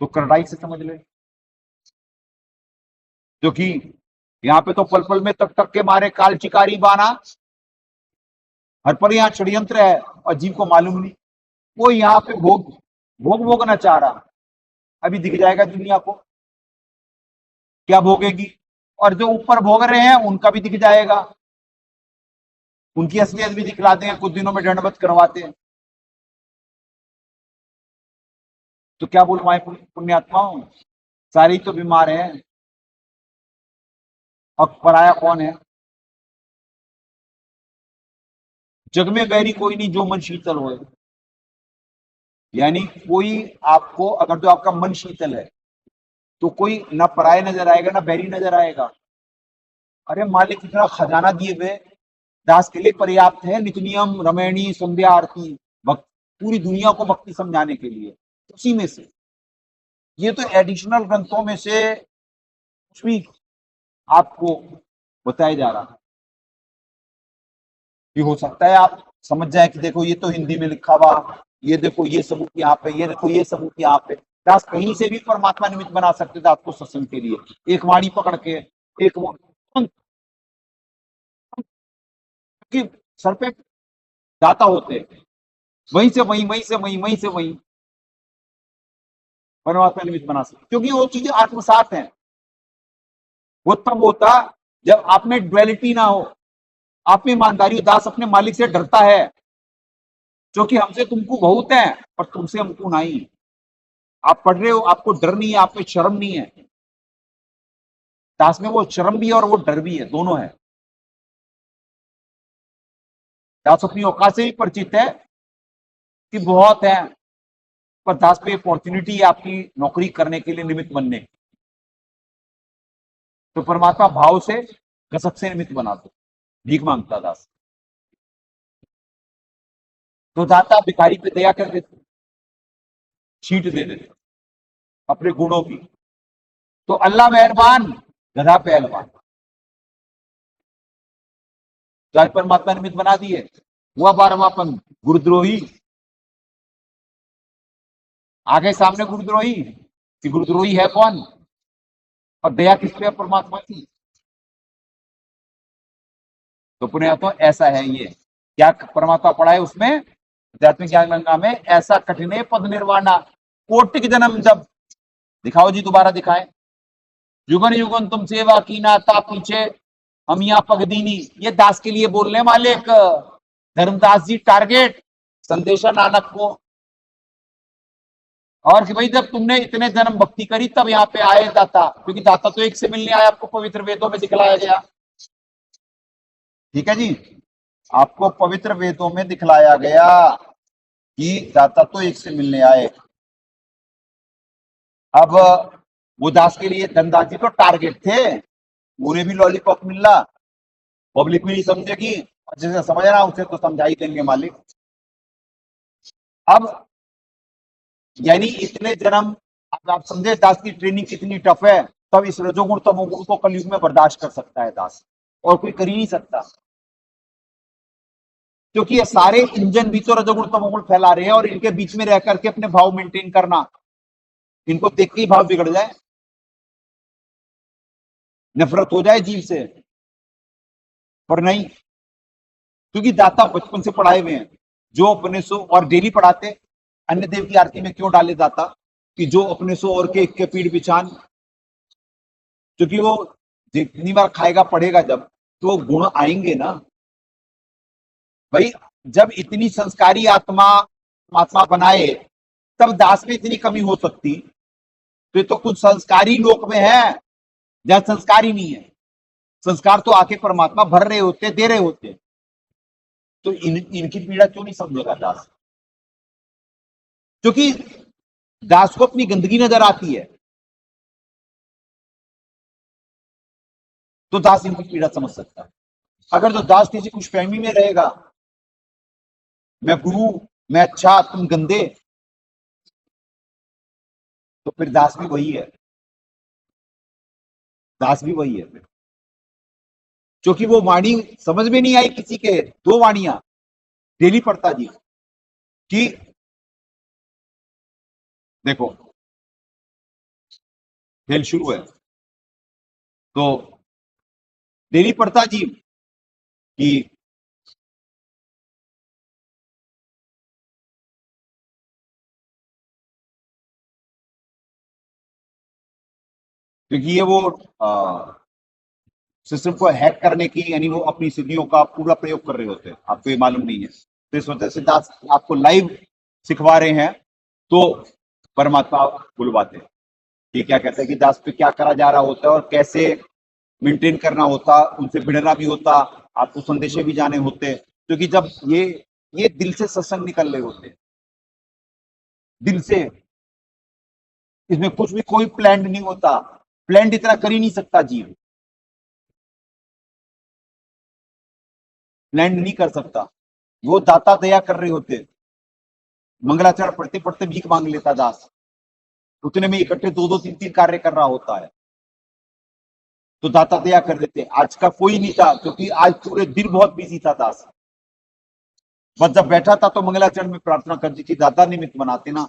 तो करड़ाई से समझ ले, क्योंकि यहाँ पे तो पल पल में तक तक के मारे काल चिकारी बाना, हर पर यहाँ षड्यंत्र है और जीव को मालूम नहीं। वो यहाँ पे भोगना चाह रहा, अभी दिख जाएगा दुनिया को क्या भोगेगी, और जो ऊपर भोग रहे हैं उनका भी दिख जाएगा, उनकी असलियत भी दिखला देंगे, कुछ दिनों में दंडवत करवाते हैं। तो क्या बोलूं माए पुण्यात्माओं, सारे ही तो बीमार हैं, अब पराया कौन है। जग में बैरी कोई नहीं जो मन शीतल होए, यानी कोई आपको, अगर जो आपका मन शीतल है तो कोई ना पराया नजर आएगा ना बैरी नजर आएगा। अरे मालिक इतना खजाना दिए हुए दास के लिए पर्याप्त है, नित्य नियम रमैणी संध्या आरती, पूरी दुनिया को भक्ति समझाने के लिए, उसी में से ये तो एडिशनल ग्रंथों में से कुछ भी आपको बताया जा रहा है कि हो सकता है आप समझ जाए कि देखो ये तो हिंदी में लिखा हुआ, ये देखो ये सबूत यहाँ पे, ये देखो ये सबूत यहाँ पे। दास कहीं से भी परमात्मा निमित्त बना सकते थे आपको सत्संग के लिए, एक वाणी पकड़ के, एक उसके सर पे दाता होते हैं, वहीं से वहीं, वहीं से वहीं, वहीं से वहीं परमात्मा निमित्त बना सकते, क्योंकि वो चीजें आत्मसात हैं। वो तब होता जब आप में ड्युअलिटी ना हो, आप में ईमानदारी हो। दास अपने मालिक से डरता है, क्योंकि हमसे तुमको बहुत है पर तुमसे हमको नहीं। आप पढ़ रहे हो, आपको डर नहीं है, आप में शर्म नहीं है। दास में वो शर्म भी है और वो डर भी है, दोनों है। दास अपनी औकात से भी परिचित है कि बहुत है, पर दास पे अपॉर्चुनिटी है आपकी नौकरी करने के लिए, निमित्त बनने की। तो परमात्मा भाव से कसक से निमित्त बना दो। भीख मांगता दास, तो दाता भिखारी पे दया कर देते, छींट दे देते अपने गुणों की। तो अल्लाह मेहरबान, गधा पहलवान। तो आज परमात्मा निमित्त बना दिए। हुआ 12वां गुरुद्रोही। आगे सामने गुरुद्रोही कि गुरुद्रोही है कौन और दया किस पे है? परमात्मा की। तो पुण्यात्मा ऐसा है ये। क्या परमात्मा पढ़ा है उसमें आध्यात्मिक ज्ञान गंगा में? ऐसा कठिने पद निर्वाणा, कोटिक जन्म जब। दिखाओ जी, दोबारा दिखाए। युगन युगन तुम सेवा की नाता पीछे हम यहाँ पगदीनी। ये दास के लिए बोल रहे मालिक धर्मदास जी, टारगेट संदेशा नानक को। और कि भाई जब तुमने इतने जन्म भक्ति करी तब यहाँ पे आए दाता, क्योंकि दाता तो एक से मिलने आया, आपको पवित्र वेदों में दिखलाया गया। ठीक है जी, आपको पवित्र वेदों में दिखलाया गया कि दाता तो एक से मिलने आए। अब वो दास के लिए धनदास जी तो टारगेट थे, उन्हें भी लॉलीपॉप मिलना, पब्लिक भी नहीं समझेगी। जैसे समझ रहा उसे तो समझा ही देंगे मालिक। अब यानी इतने जन्म, अब आप समझे दास की ट्रेनिंग कितनी टफ है। तब इस रजोगुण तमोगुण को कलयुग में बर्दाश्त कर सकता है दास, और कोई कर ही नहीं सकता। क्योंकि ये सारे इंजन भी तो रजोगुण तमोगुण फैला रहे हैं, और इनके बीच में रह करके अपने भाव मेंटेन करना, इनको देख के ही भाव बिगड़ जाए, नफरत हो जाए जीव से। पर नहीं, क्योंकि दाता बचपन से पढ़ाए हुए हैं। जो अपने सो, और डेली पढ़ाते, अन्य देव की आरती में क्यों डाले दाता कि जो अपने सो और के एक के पीठ बिछान। क्योंकि वो जितनी बार खाएगा पढ़ेगा जब, तो गुण आएंगे ना भाई। जब इतनी संस्कारी आत्मा आत्मा बनाए तब दास में इतनी कमी हो सकती। तो ये तो कुछ संस्कारी लोक में है जहां संस्कार ही नहीं है। संस्कार तो आके परमात्मा भर रहे होते, दे रहे होते। तो इनकी पीड़ा क्यों नहीं समझेगा दास? क्योंकि दास को अपनी गंदगी नजर आती है, तो दास इनकी पीड़ा समझ सकता है। अगर जो दास किसी खुशफहमी में रहेगा, मैं गुरु, मैं अच्छा, तुम गंदे, तो फिर दास भी वही है। दास भी वही है फिर। क्योंकि वो वाणी समझ में नहीं आई किसी के, दो वाणियां डेली पढ़ता जी कि देखो खेल शुरू है, तो डेली पढ़ता जी कि क्योंकि ये वो सिस्टम को हैक करने की, यानी वो अपनी सिद्धियों का पूरा प्रयोग कर रहे होते हैं, आपको ये मालूम नहीं है। तो इस वजह से दास आपको लाइव सिखवा रहे हैं, तो परमात्मा बुलवाते हैं कि क्या कहते हैं कि दास पे क्या करा जा रहा होता है और कैसे मेंटेन करना होता, उनसे भिड़ना भी होता, आपको संदेशे भी जाने होते। क्योंकि जब ये दिल से सत्संग निकल रहे होते, दिल से, इसमें कुछ भी कोई प्लान नहीं होता। प्लान इतना कर ही नहीं सकता जीव, प्लान नहीं कर सकता। वो दाता दया कर रहे होते। मंगलाचरण पढ़ते पढ़ते भीख मांग लेता दास, उतने में इकट्ठे दो दो तीन तीन कार्य कर रहा होता है, तो दाता दया कर देते। आज का कोई नहीं था, क्योंकि आज पूरे दिन बहुत बिजी था दास। बस जब बैठा था तो मंगलाचरण में प्रार्थना कर दी थी, दाता निमित्त बनाते ना।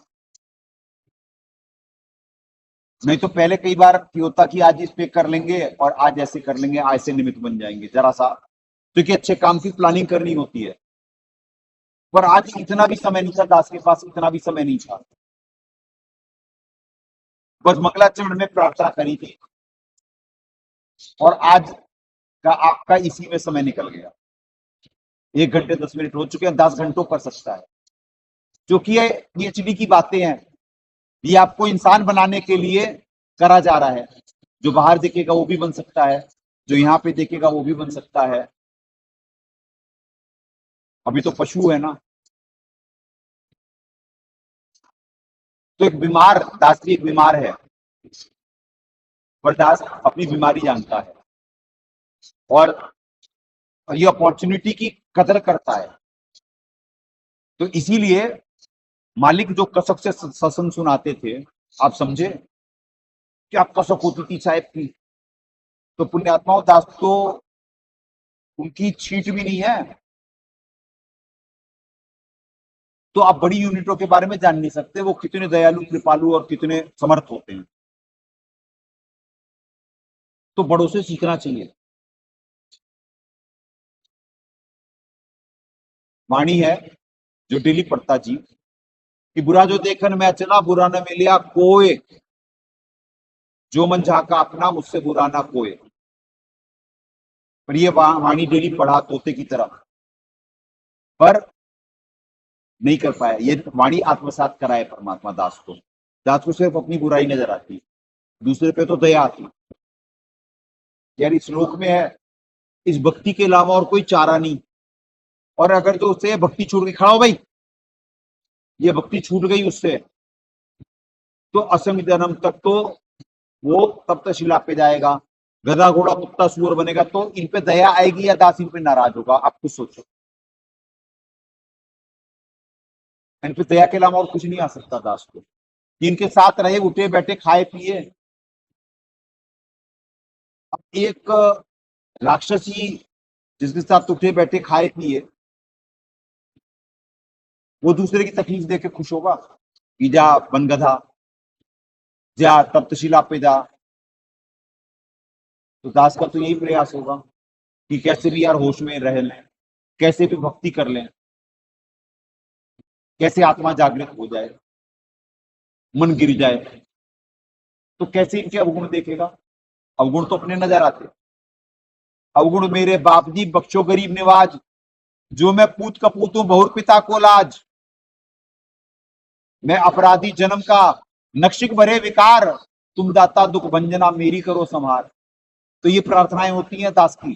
नहीं तो पहले कई बार होता कि आज इस पे कर लेंगे और आज ऐसे कर लेंगे, आज से निमित्त बन जाएंगे, जरा सा क्योंकि अच्छे काम की प्लानिंग करनी होती है। पर आज इतना भी समय नहीं था, दास के पास इतना भी समय नहीं था। बस मंगलाचरण में प्रार्थना करी थी और आज का आपका इसी में समय निकल गया। 1 घंटे 10 मिनट हो चुके हैं, 10 घंटों कर सकता है। क्योंकि ये पीएचडी की बातें हैं, ये आपको इंसान बनाने के लिए करा जा रहा है। जो बाहर देखेगा वो भी बन सकता है, जो यहाँ पे देखेगा वो भी बन सकता है। अभी तो पशु है ना। तो एक बीमार दास भी एक बीमार है, पर दास अपनी बीमारी जानता है और ये अपॉर्चुनिटी की कदर करता है। तो इसीलिए मालिक जो कसक से सत्संग सुनाते थे, आप समझे क्या कसक होती थी साहब की। तो पुण्यात्माओं, दास तो उनकी छींट भी नहीं है। तो आप बड़ी यूनिटों के बारे में जान नहीं सकते वो कितने दयालु, कृपालु और कितने समर्थ होते हैं। तो बड़ों से सीखना चाहिए। वाणी है जो डेली पढ़ता जी कि बुरा जो देखन मैं चला, बुरा न मिलिया कोय, जो मन झाका अपना, मुझसे बुरा ना कोय। पर ये वाणी डेली पढ़ा तोते की तरह, पर नहीं कर पाया। ये वाणी आत्मसात कराए परमात्मा दास को। दास को सिर्फ अपनी बुराई नजर आती, दूसरे पे तो दया आती। यार इस श्लोक में है, इस भक्ति के अलावा और कोई चारा नहीं। और अगर जो उससे भक्ति छूट गई, खड़ा हो भाई, ये भक्ति छूट गई उससे, तो असंग जन्म तक तो वो तब तक शिला पे जाएगा, गधा घोड़ा कुत्ता सुअर बनेगा। तो इन पे दया आएगी या दास इन पे नाराज होगा, आप कुछ सोचो। इन पे दया के अलावा और कुछ नहीं आ सकता दास को। इनके साथ रहे, उठे बैठे, खाए पिए। अब एक राक्षसी जिसके साथ उठे बैठे खाए पिए, वो दूसरे की तकलीफ देख के खुश होगा कि जा बन गधा, जा तप्तशिला पे जा। तो दास का तो यही प्रयास होगा कि कैसे भी यार होश में रह लें, कैसे भी भक्ति कर लें, कैसे आत्मा जागृत हो जाए, मन गिर जाए। तो कैसे इनके अवगुण देखेगा? अवगुण तो अपने नजर आते। अवगुण मेरे बाप जी बख्शो गरीब निवाज, जो मैं पूत कपूत हूं बहुर पिता को लाज। मैं अपराधी जन्म का नक्शिक भरे विकार, तुम दाता दुख भंजना मेरी करो संहार। तो ये प्रार्थनाएं होती हैं दास की।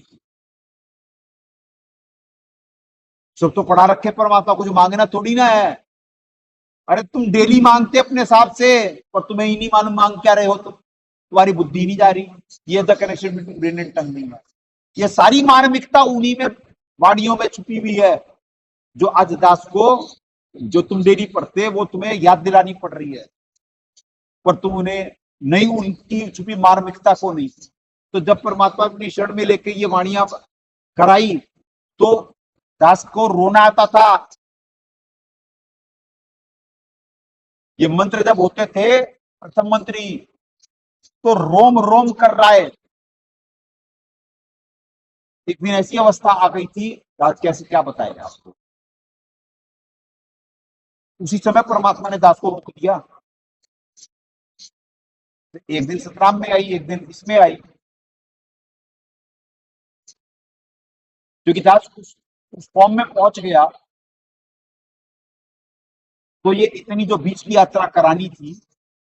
सब तो पढ़ा रखे परमात्मा, कुछ मांगना थोड़ी ना है। अरे तुम डेली मांगते अपने हिसाब से, पर तुम्हें ही नहीं मालूम मांग क्या रहे हो। तुम्हारी बुद्धि नहीं जा रही। ये the connection between brain and tongue नहीं है। ये सारी मार्मिकता उन्हीं में वाणियों में छुपी हुई है, जो आज दास को, जो तुम डेली पढ़ते वो तुम्हें याद दिलानी पड़ रही है, पर तुम उन्हें नहीं, उनकी छुपी मार्मिकता को नहीं। तो जब परमात्मा अपनी शरण में लेके ये वाणियां कराई, तो दास को रोना आता था। ये मंत्र जब होते थे प्रथम मंत्री, तो रोम रोम कर रहा है। एक दिन ऐसी अवस्था आ गई थी, दास कैसे क्या बताएगा आपको। उसी समय परमात्मा ने दास को रोक दिया। एक दिन सतराम में आई, एक दिन इसमें आई, क्योंकि दास उस फॉर्म में पहुंच गया। तो ये इतनी जो बीच की यात्रा करानी थी,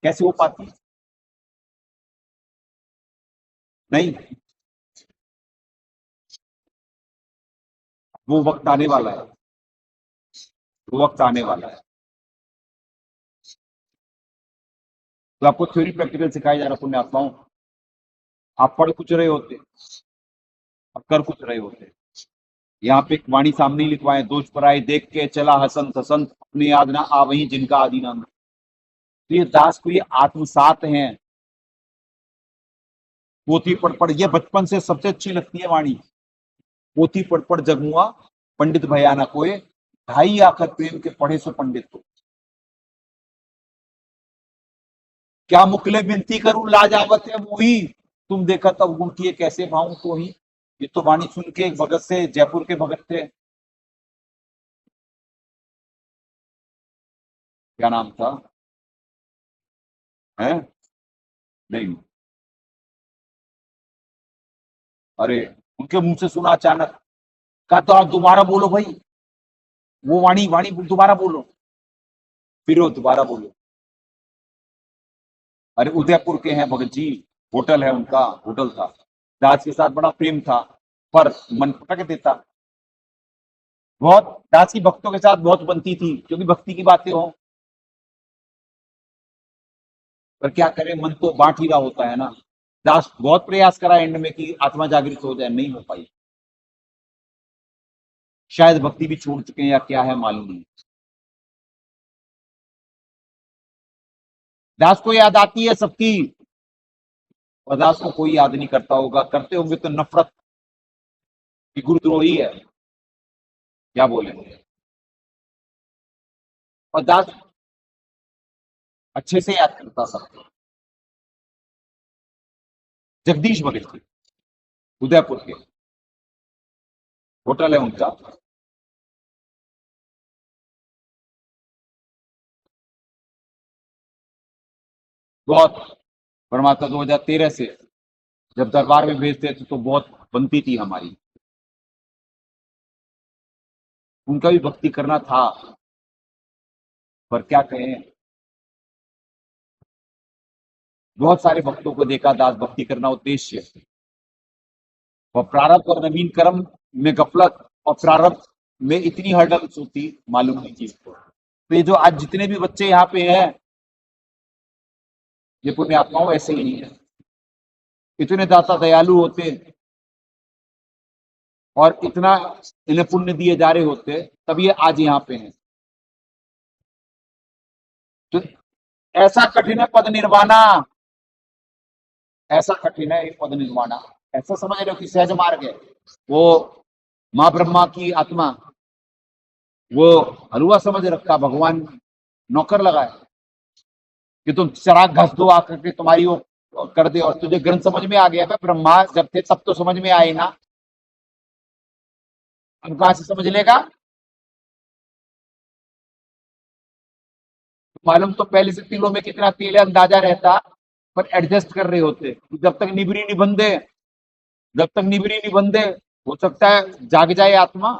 कैसे हो पाती? नहीं, वो वक्त आने वाला है, वो वक्त आने वाला है। तो आपको थ्योरी प्रैक्टिकल सिखाया जा रहा पुण्यात्माओं। आप पढ़ कुछ रहे होते, आप कर कुछ रहे होते। यहाँ पे एक वाणी सामने ही लिखवाए, दोष पराए देख के चला हसंत हसंत, अपने याद ना आ वही जिनका आदि नाम। तो ये दास को ये आत्मसात हैं। पोथी पढ़ पढ़, ये बचपन से सबसे अच्छी लगती है वाणी। पोथी पढ़ पढ़ जगमुआ, पंडित भयाना कोय, ढाई आखर प्रेम के पढ़े सो पंडित को। क्या मुकले विनती करूं लाज आवत है मोही, तुम देखा तब गुण किए कैसे भाऊं तो ही। ये तो वाणी सुन के एक भगत से, जयपुर के भगत थे, क्या नाम था, है नहीं, अरे उनके मुंह से सुना अचानक, कहा तो आप दोबारा बोलो भाई, वो वाणी वाणी दोबारा बोलो, फिर वो दोबारा बोलो। अरे उदयपुर के हैं भगत जी, होटल है उनका, होटल था, दास के साथ बड़ा प्रेम था, पर मन पटक देता बहुत। दास की भक्तों के साथ बहुत बनती थी, क्योंकि भक्ति की बातें हो, पर क्या करें, मन तो बांट ही रहा होता है ना। दास बहुत प्रयास करा एंड में कि आत्मा जागृत हो जाए, नहीं हो पाई, शायद भक्ति भी छोड़ चुके हैं या क्या है मालूम नहीं। दास को याद आती है सबकी, और दास को कोई याद नहीं करता होगा, करते होंगे तो नफरत की गुरुद्रोही है, क्या बोले। और दास अच्छे से याद करता सबको। जगदीश भगत जी, उदयपुर के, होटल है उनका, बहुत। परमात्मा 2013 से जब दरबार में भेजते थे तो बहुत बनती थी हमारी, उनका भी भक्ति करना था, पर क्या कहें, बहुत सारे भक्तों को देखा, दास भक्ति करना उद्देश्य, और प्रारब्ध और नवीन कर्म में गफलत, और प्रारब्ध में इतनी हर्डल्स होती, मालूम नहीं चीज को। तो ये जो आज जितने भी बच्चे यहाँ पे हैं, ये पुण्य आत्माओं ऐसे ही नहीं है, इतने दाता दयालु होते और इतना इन्हें पुण्य दिए जा रहे होते, तब ये आज यहाँ पे हैं। तो ऐसा कठिन है पद निर्वाणा, ऐसा कठिन है ये पद निर्वाणा, ऐसा समझ रहे हो कि सहज मार्ग है। वो माँ ब्रह्मा की आत्मा, वो हलवा समझ रखा, भगवान नौकर लगाए कि तुम चराग घस दो आकर के तुम्हारी वो कर दे, और तुझे ग्रंथ समझ में आ गया। ब्रह्मा जब थे तब तो समझ में आए ना, अब कहां से समझ लेगा। मालूम तो पहले से तिलों में कितना तेल है अंदाजा रहता, पर एडजस्ट कर रहे होते, जब तक निबरी नहीं बंधे, जब तक निबरी नहीं बंधे, हो सकता है जाग जाए आत्मा,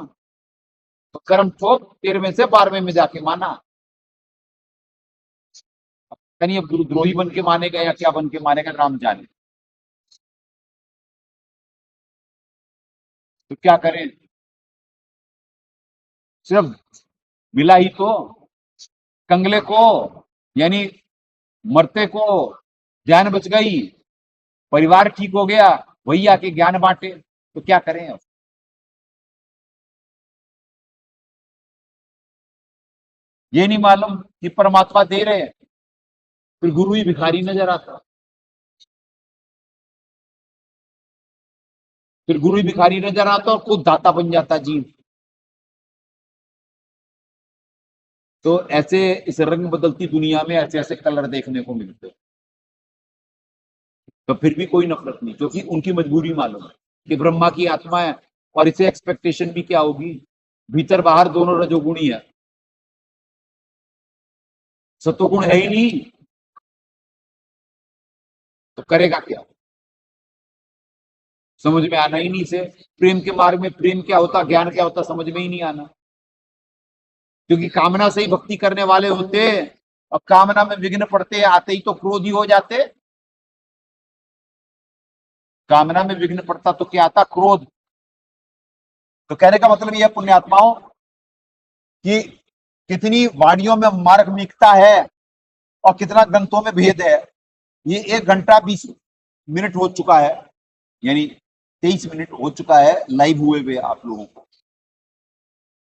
तो कर्म ठोक 13वें से 12वें में जाके माना। यानी अब गुरुद्रोही बन के मानेगा या क्या बन के मानेगा, राम जाने। तो क्या करें, सिर्फ मिला ही तो, कंगले को, यानी मरते को जान बच गई, परिवार ठीक हो गया, वही आके ज्ञान बांटे, तो क्या करें अब। ये नहीं मालूम कि परमात्मा दे रहे हैं, फिर गुरु ही भिखारी नजर आता, फिर गुरु ही भिखारी नजर आता और खुद दाता बन जाता जीव। तो ऐसे इस रंग बदलती दुनिया में ऐसे ऐसे कलर देखने को मिलते हैं। तो फिर भी कोई नफरत नहीं, क्योंकि उनकी मजबूरी मालूम है कि ब्रह्मा की आत्मा है, और इसे एक्सपेक्टेशन भी क्या होगी, भीतर बाहर दोनों रजोगुणी है, सतोगुण है ही नहीं, तो करेगा क्या, समझ में आना ही नहीं से। प्रेम के मार्ग में प्रेम क्या होता, ज्ञान क्या होता, समझ में ही नहीं आना, क्योंकि कामना से ही भक्ति करने वाले होते, और कामना में विघ्न पड़ते, आते ही तो क्रोधी हो जाते। कामना में विघ्न पड़ता तो क्या आता, क्रोध। तो कहने का मतलब यह पुण्यात्माओं कि कितनी वाणियों में मार्मिकता है और कितना ग्रंथों में भेद है। ये 1 घंटा 20 मिनट हो चुका है, यानी 23 मिनट हो चुका है लाइव हुए हुए आप लोगों को,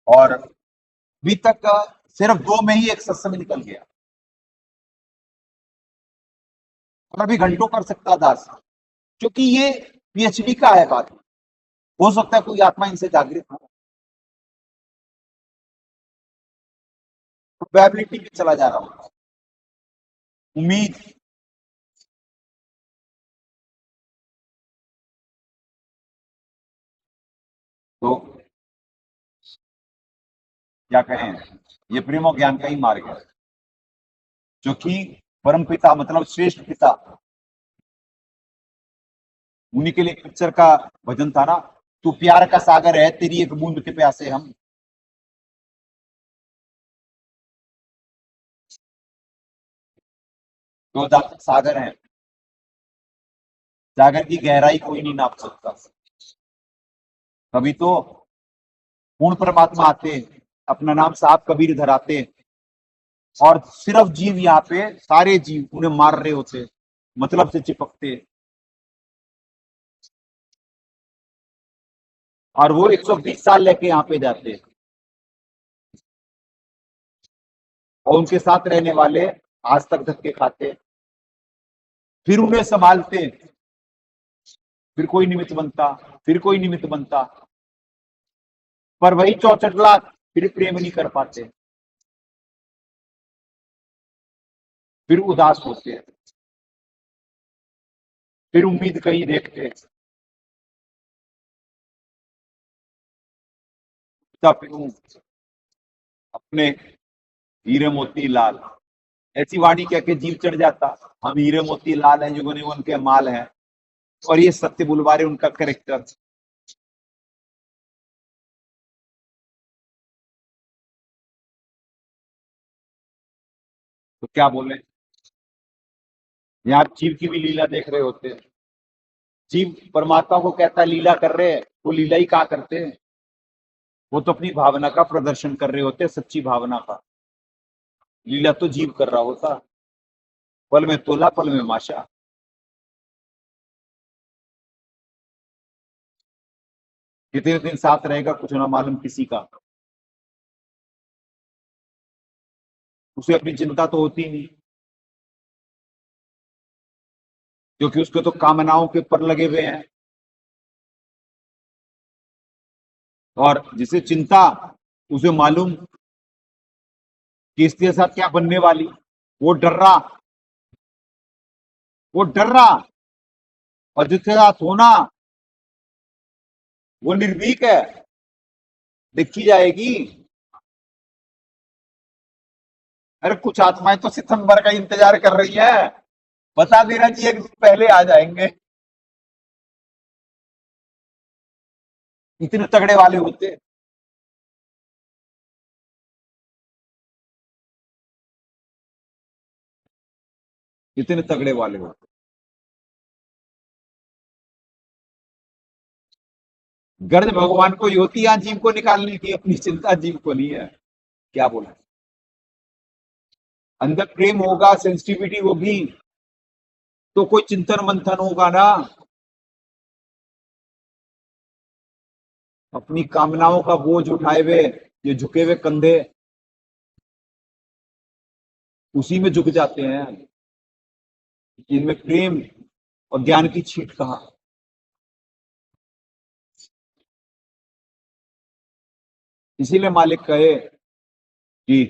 और अभी तक सिर्फ 2 में ही एक सत्संग निकल गया, और अभी घंटों कर सकता दास, क्योंकि ये पीएचडी का है बात। हो सकता है कोई आत्मा इनसे जागृत हो, प्रोबेबिलिटी पे चला जा रहा हूं, उम्मीद तो क्या कहें, ये प्रेम और ज्ञान का ही मार्ग है, जो कि परम पिता मतलब श्रेष्ठ पिता, उन्हीं के लिए पिक्चर का भजन था ना, तू प्यार का सागर है तेरी एक बूंद के प्यासे हम। तो सागर है, सागर की गहराई कोई नहीं नाप सकता। कभी तो पूर्ण परमात्मा आते, अपना नाम साहब कबीर धराते, और सिर्फ जीव यहाँ पे सारे जीव उन्हें मार रहे होते, मतलब से चिपकते, और वो 120 साल लेके यहाँ पे जाते, और उनके साथ रहने वाले आज तक धक्के खाते, फिर उन्हें संभालते, फिर कोई निमित्त बनता, फिर कोई निमित्त बनता, पर वही 64 लाख फिर प्रेम नहीं कर पाते, फिर उदास होते, फिर उम्मीद कहीं देखते, तब फिर अपने हीरे मोती लाल, ऐसी वाणी कह के जीव चढ़ जाता, हम हीरे मोती लाल हैं, जुगने उनके माल हैं, और ये सत्य बुलवारे उनका करेक्टर। तो क्या बोले, यहाँ आप जीव की भी लीला देख रहे होते हैं, जीव परमात्मा को कहता है लीला कर रहे हैं, वो लीला ही कहाँ करते हैं, वो तो अपनी भावना का प्रदर्शन कर रहे होते हैं, सच्ची भावना का। लीला तो जीव कर रहा होता, पल में तोला पल में माशा। कितने दिन साथ रहेगा कुछ ना मालूम किसी का, उसे अपनी चिंता तो होती नहीं, क्योंकि उसके तो कामनाओं के पर लगे हुए हैं, और जिसे चिंता उसे मालूम कि इसके साथ क्या बनने वाली, वो डर रहा, वो डर रहा, और जिसके साथ होना वो निर्भीक है, देखी जाएगी। अरे कुछ आत्माएं तो सितंबर का इंतजार कर रही है, बता देना कि एक दिन पहले आ जाएंगे, इतने तगड़े वाले होते। इतने तगड़े वाले होते, गर्ज भगवान को ही होती है जीव को निकालने की, अपनी चिंता जीव को नहीं है। क्या बोला, अंदर प्रेम होगा, सेंसिटिविटी होगी, तो कोई चिंतन मंथन होगा ना, अपनी कामनाओं का बोझ उठाए हुए ये झुके हुए कंधे उसी में झुक जाते हैं, इनमें प्रेम और ज्ञान की छींट कहाँ। इसीलिए मालिक कहे कि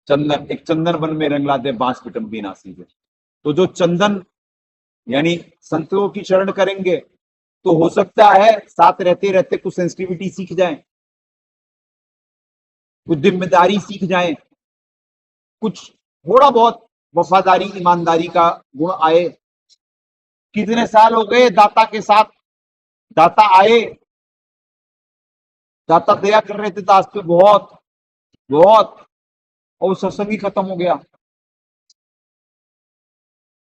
चंदन, एक चंदन बन में रंग लाते बांस पिटम्बी नासी से। तो जो चंदन यानी संतों की शरण करेंगे, तो हो सकता है साथ रहते रहते कुछ सेंसिटिविटी सीख जाएं, कुछ जिम्मेदारी सीख जाएं, कुछ थोड़ा बहुत वफादारी ईमानदारी का गुण आए। कितने साल हो गए दाता के साथ, दाता आए, दाता दया कर रहे थे दास पे बहुत बहुत, और सत्संग ही खत्म हो गया।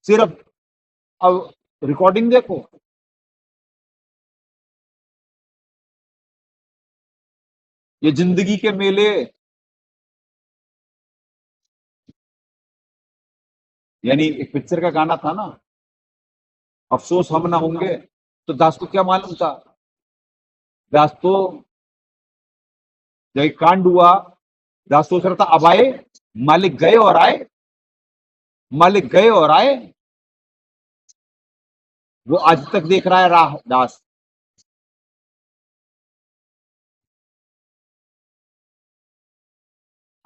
सिर्फ अब रिकॉर्डिंग देखो, ये जिंदगी के मेले, यानी एक पिक्चर का गाना था ना, अफसोस हम ना होंगे, तो दास को क्या मालूम था, दास तो जब कांड हुआ, दास सोच रहा था अब आए, मालिक गए और आए, मालिक गए और आए, वो आज तक देख रहा है राह दास।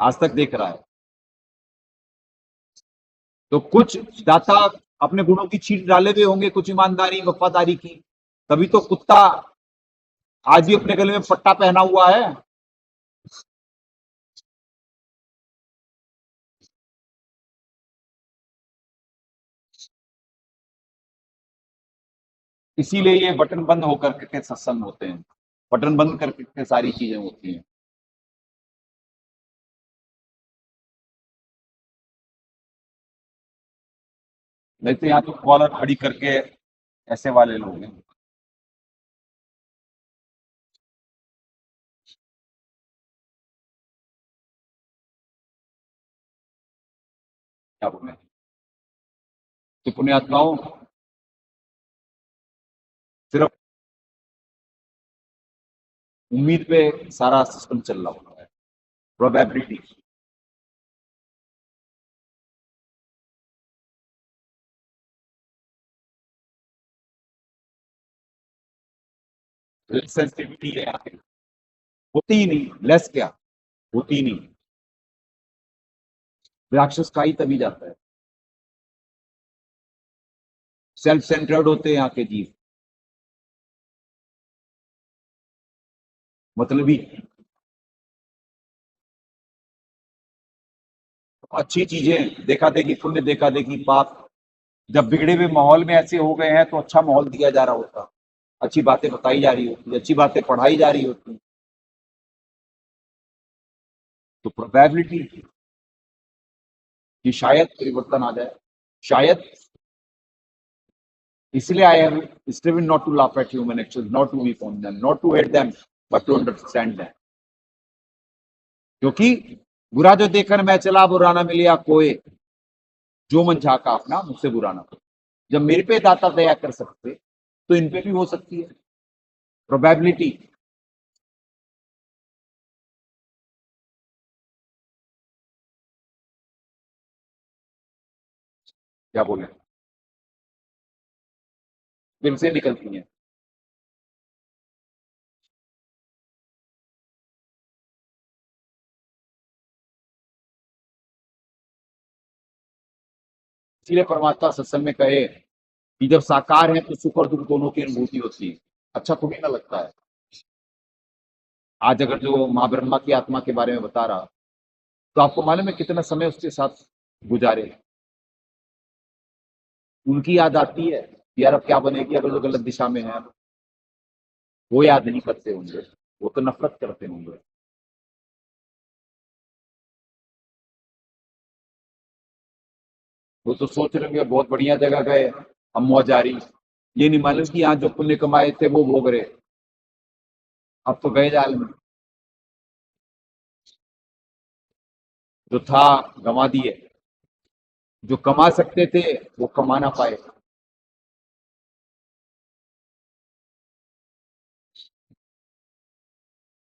आज तक देख रहा है। तो कुछ दाता अपने गुणों की छीट डाले हुए होंगे, कुछ ईमानदारी वफादारी की, तभी तो कुत्ता आज भी अपने गले में पट्टा पहना हुआ है। इसीलिए ये बटन बंद होकर के सत्संग होते हैं, बटन बंद करके के सारी चीजें होती हैं। नहीं तो यहाँ तो कॉलर खड़ी करके ऐसे वाले लोग हैं। क्या बोले, तो पुण्यात्माओं सिर्फ उम्मीद पे सारा सिस्टम चल रहा होता है, प्रोबेबिलिटी। सेंसिटिविटी है यहाँ पे, होती ही नहीं, लेस क्या होती ही नहीं। राक्षस का ही तभी जाता है, सेल्फ सेंटर्ड होते हैं यहाँ के जीव, मतलबी। अच्छी चीजें देखा देखी, पुण्य देखा देखी, पाप, जब बिगड़े हुए माहौल में ऐसे हो गए हैं तो अच्छा माहौल दिया जा रहा होता, अच्छी बातें बताई जा रही होती, अच्छी बातें पढ़ाई जा रही होती, तो प्रोबेबिलिटी कि शायद परिवर्तन आ जाए, शायद। इसलिए I have striven not to laugh at human actions, not to weep on them, not to hate them, but to understand them. क्योंकि बुरा जो देखकर मैं चला, बुरा ना मिलिया कोई, जो मन झाका अपना मुझसे बुरा ना हो। जब मेरे पे दाता दया कर सकते तो इन पे भी हो सकती है। प्रोबेबिलिटी क्या बोले, दिल से निकलती है। इसलिए परमात्मा सत्संग में कहे कि जब साकार है तो सुख और दुख दोनों की अनुभूति होती है। अच्छा थोड़ी ना लगता है। आज अगर जो माँ ब्रह्मा की आत्मा के बारे में बता रहा, तो आपको मालूम है कितना समय उसके साथ गुजारे, उनकी याद आती है कि यार अब क्या बनेगी अगर वो गलत दिशा में है। वो याद नहीं करते होंगे, वो तो नफरत करते होंगे। वो तो सोच रहे होंगे बहुत बढ़िया जगह गए, हम मौज आ रही। ये नहीं मालूम कि यहाँ जो पुण्य कमाए थे वो भोग रहे, अब तो गए जाल में। जो था गंवा दिए, जो कमा सकते थे वो कमा ना पाए।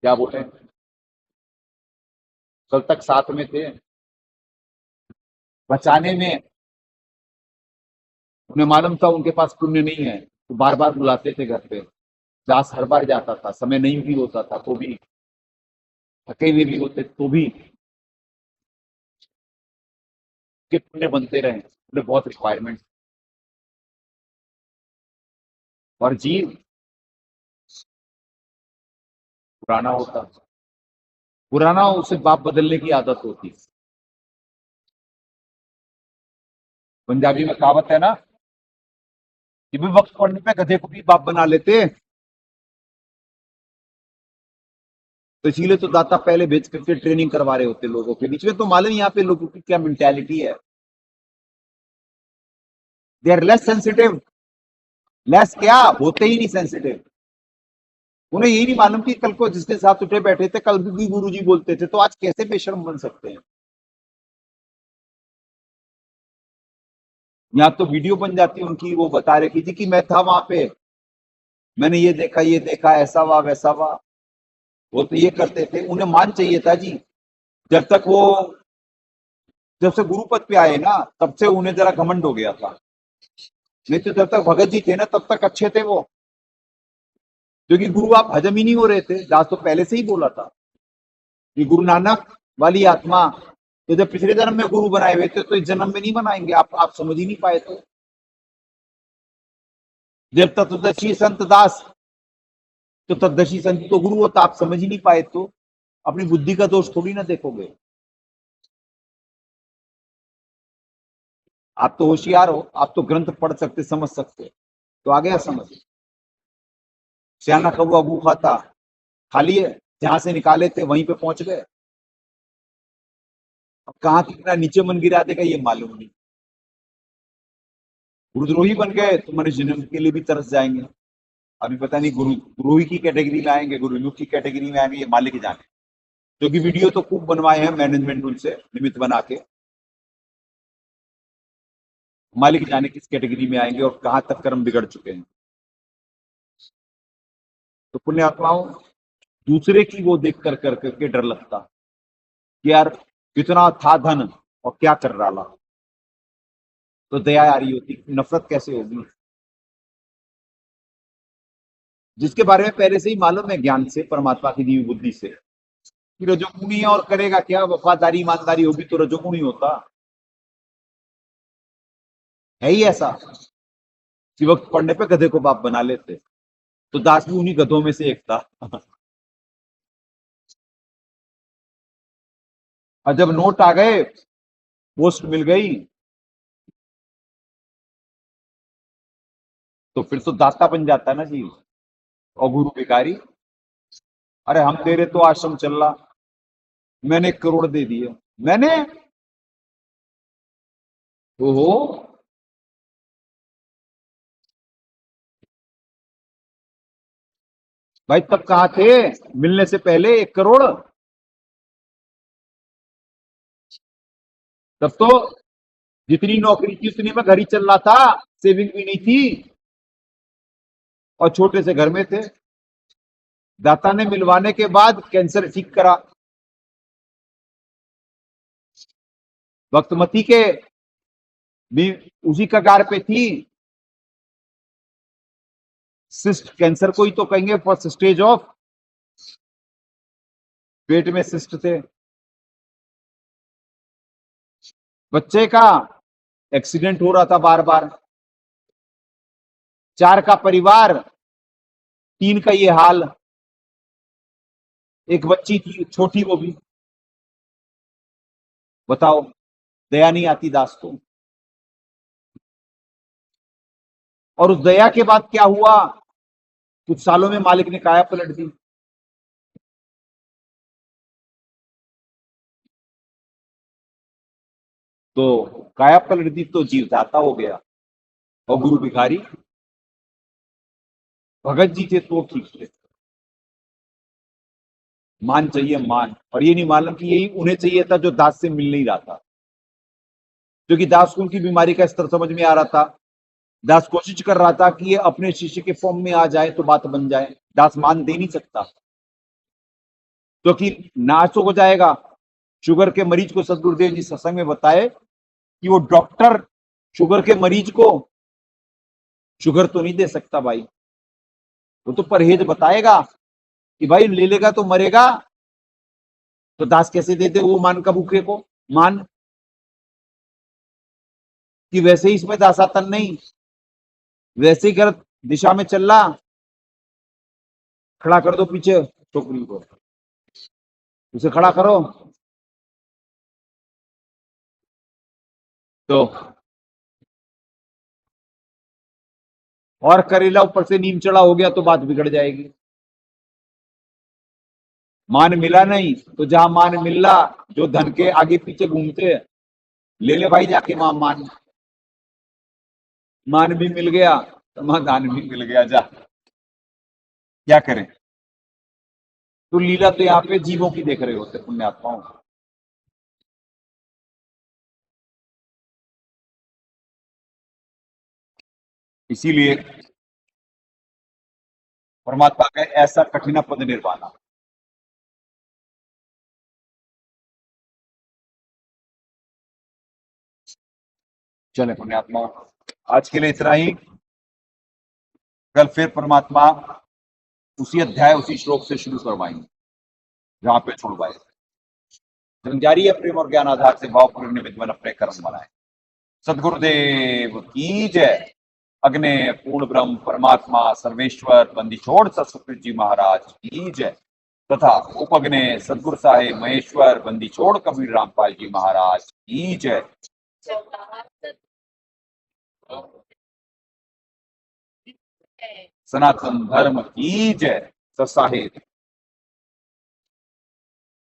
क्या बोले, कल तक साथ में थे, बचाने में उन्हें मालूम था उनके पास पुण्य नहीं है, तो बार बार बुलाते थे घर पे। दास हर बार जाता था, समय नहीं भी होता था तो भी, थके हुए भी होते तो भी, के पुण्य बनते रहे। उन्हें बहुत रिक्वायरमेंट। और जीव पुराना होता, पुराना उसे बाप बदलने की आदत होती। पंजाबी में कहावत है ना कि भी वक्त पड़ने पे गधे को भी बाप बना लेते। तो इसीलिए तो दाता पहले भेज करके ट्रेनिंग करवा रहे होते लोगों के बीच में। तो मालूम यहाँ पे लोगों की क्या मेंटेलिटी है, they are less sensitive. Less क्या, होते ही नहीं सेंसिटिव। उन्हें यही नहीं मालूम कि कल को जिसके साथ उठे बैठे थे कल भी गुरुजी बोलते थे, तो आज कैसे बेशर्म बन सकते हैं। यहाँ तो वीडियो बन जाती है उनकी, वो बता रहे कि जी कि मैं था वहां पे, मैंने ये देखा, ऐसा हुआ वैसा हुआ। वो तो ये करते थे, उन्हें मान चाहिए था जी। जब तक वो, जब से गुरु पद पे आए ना तब से उन्हें जरा घमंड हो गया था। नहीं तो जब तक भगत जी थे ना तब तक अच्छे थे वो, क्योंकि गुरु आप हजम ही नहीं हो रहे थे। दास तो पहले से ही बोला था कि गुरु नानक वाली आत्मा तो जब पिछले जन्म में गुरु बनाए हुए थे तो इस जन्म में नहीं बनाएंगे। आप समझ ही नहीं पाए थे। जब तत्वदर्शी संत दास, तो तत्वदर्शी संत तो गुरु होता, आप समझ ही नहीं पाए तो अपनी बुद्धि का दोष थोड़ी ना देखोगे। आप तो होशियार हो, आप तो ग्रंथ पढ़ सकते, समझ सकते, तो आ गया समझ। श्याना कौवा भूखा था, खा लिए, जहां से निकाले थे वहीं पे पहुंच गए। अब कहाँ कितना नीचे मन गिरा देगा ये मालूम नहीं। गुरुद्रोही बन गए तो मनुष्य जन्म के लिए भी तरस जाएंगे। अभी पता नहीं गुरुद्रोही की कैटेगरी में आएंगे, गुरुमुख की कैटेगरी में आएंगे, ये मालिक जाने। क्योंकि वीडियो तो खूब बनवाए हैं मैनेजमेंट उनसे निमित्त बना के, मालिक जाने किस कैटेगरी में आएंगे और कहां तक कर्म बिगड़ चुके हैं। तो पुण्य आत्माओं, दूसरे की वो देख कर करके डर लगता कि यार कितना था धन और क्या कर रहा, तो दया आ रही होती, नफरत कैसे होगी। जिसके बारे में पहले से ही मालूम है ज्ञान से, परमात्मा की दी हुई बुद्धि से, कि रजोगुणी है और करेगा क्या, वफादारी ईमानदारी होगी तो रजोगुणी होता है ही ऐसा कि वक्त पड़ने पे गधे को बाप बना लेते। तो दास भी उन्हीं गधों में से एक था। और जब नोट आ गए, पोस्ट मिल गई, तो फिर तो दाता बन जाता ना जी, और गुरु भिखारी। अरे हम दे रहे तो आश्रम चल रहा, मैंने 1 करोड़ दे दिए, मैंने, ओहो, भाई तब कहाँ थे मिलने से पहले 1 करोड़? तब तो जितनी नौकरी थी उतनी में घर ही चल रहा था, सेविंग भी नहीं थी और छोटे से घर में थे। दाता ने मिलवाने के बाद कैंसर ठीक करा। वक्तमती के भी उसी कगार पे थी, सिस्ट, कैंसर को ही तो कहेंगे फर्स्ट स्टेज ऑफ, पेट में सिस्ट थे। बच्चे का एक्सीडेंट हो रहा था बार बार, 4 का परिवार, 3 का ये हाल, एक बच्ची थी छोटी, वो भी, बताओ दया नहीं आती दास को। और उस दया के बाद क्या हुआ, कुछ सालों में मालिक ने काया पलट दी। तो काया पलट दी तो जीवदाता हो गया, और गुरु भिखारी। भगत जी थे तो ठीक थे, मान चाहिए मान, और ये नहीं मालूम कि यही उन्हें चाहिए था जो दास से मिल नहीं रहा था। क्योंकि दास को उनकी बीमारी का स्तर समझ में आ रहा था। दास कोशिश कर रहा था कि ये अपने शिष्य के फॉर्म में आ जाए तो बात बन जाए। दास मान दे नहीं सकता, क्योंकि नाश तो हो जाएगा। शुगर के मरीज को सदगुरुदेव जी सत्संग में बताए कि वो डॉक्टर शुगर के मरीज को शुगर तो नहीं दे सकता भाई, वो तो परहेज बताएगा कि भाई ले लेगा तो मरेगा। तो दास कैसे देते वो मान का भूखे को मान, कि वैसे ही इसमें दासातन नहीं, वैसे ही गलत दिशा में चल रहा, खड़ा कर दो पीछे छोकरी को, उसे खड़ा करो। तो और करेला ऊपर से नीम चढ़ा हो गया तो बात बिगड़ जाएगी। मान मिला नहीं तो जहां मान मिल रहा, जो धन के आगे पीछे घूमते, ले ले भाई जाके वहां मान। मान भी मिल गया तो वहां दान भी मिल गया, जा क्या करें। तो लीला तो यहाँ पे जीवों की देख रहे होते पुण्यात्माओं। इसीलिए परमात्मा का ऐसा कठिन पद निर्वाणा। चले पुण्यात्माओं, आज के लिए इतना ही। कल फिर परमात्मा उसी अध्याय उसी श्लोक से शुरू करवाएंगे जहां पे छुड़वाए। जन्मजारी है प्रेम और ज्ञान आधार से भाव पूर्ण विद्वान अपने कर्म बनाए। सदगुरुदेव की जय। अग्ने पूर्ण ब्रह्म परमात्मा सर्वेश्वर बंदी छोड़ सतसुखदेव जी महाराज की जय तथा उपग्ने सदगुरु साहेब महेश्वर बंदी छोड़ कबीर रामपाल जी महाराज की जय। सनातन धर्म की जय। सत साहेब।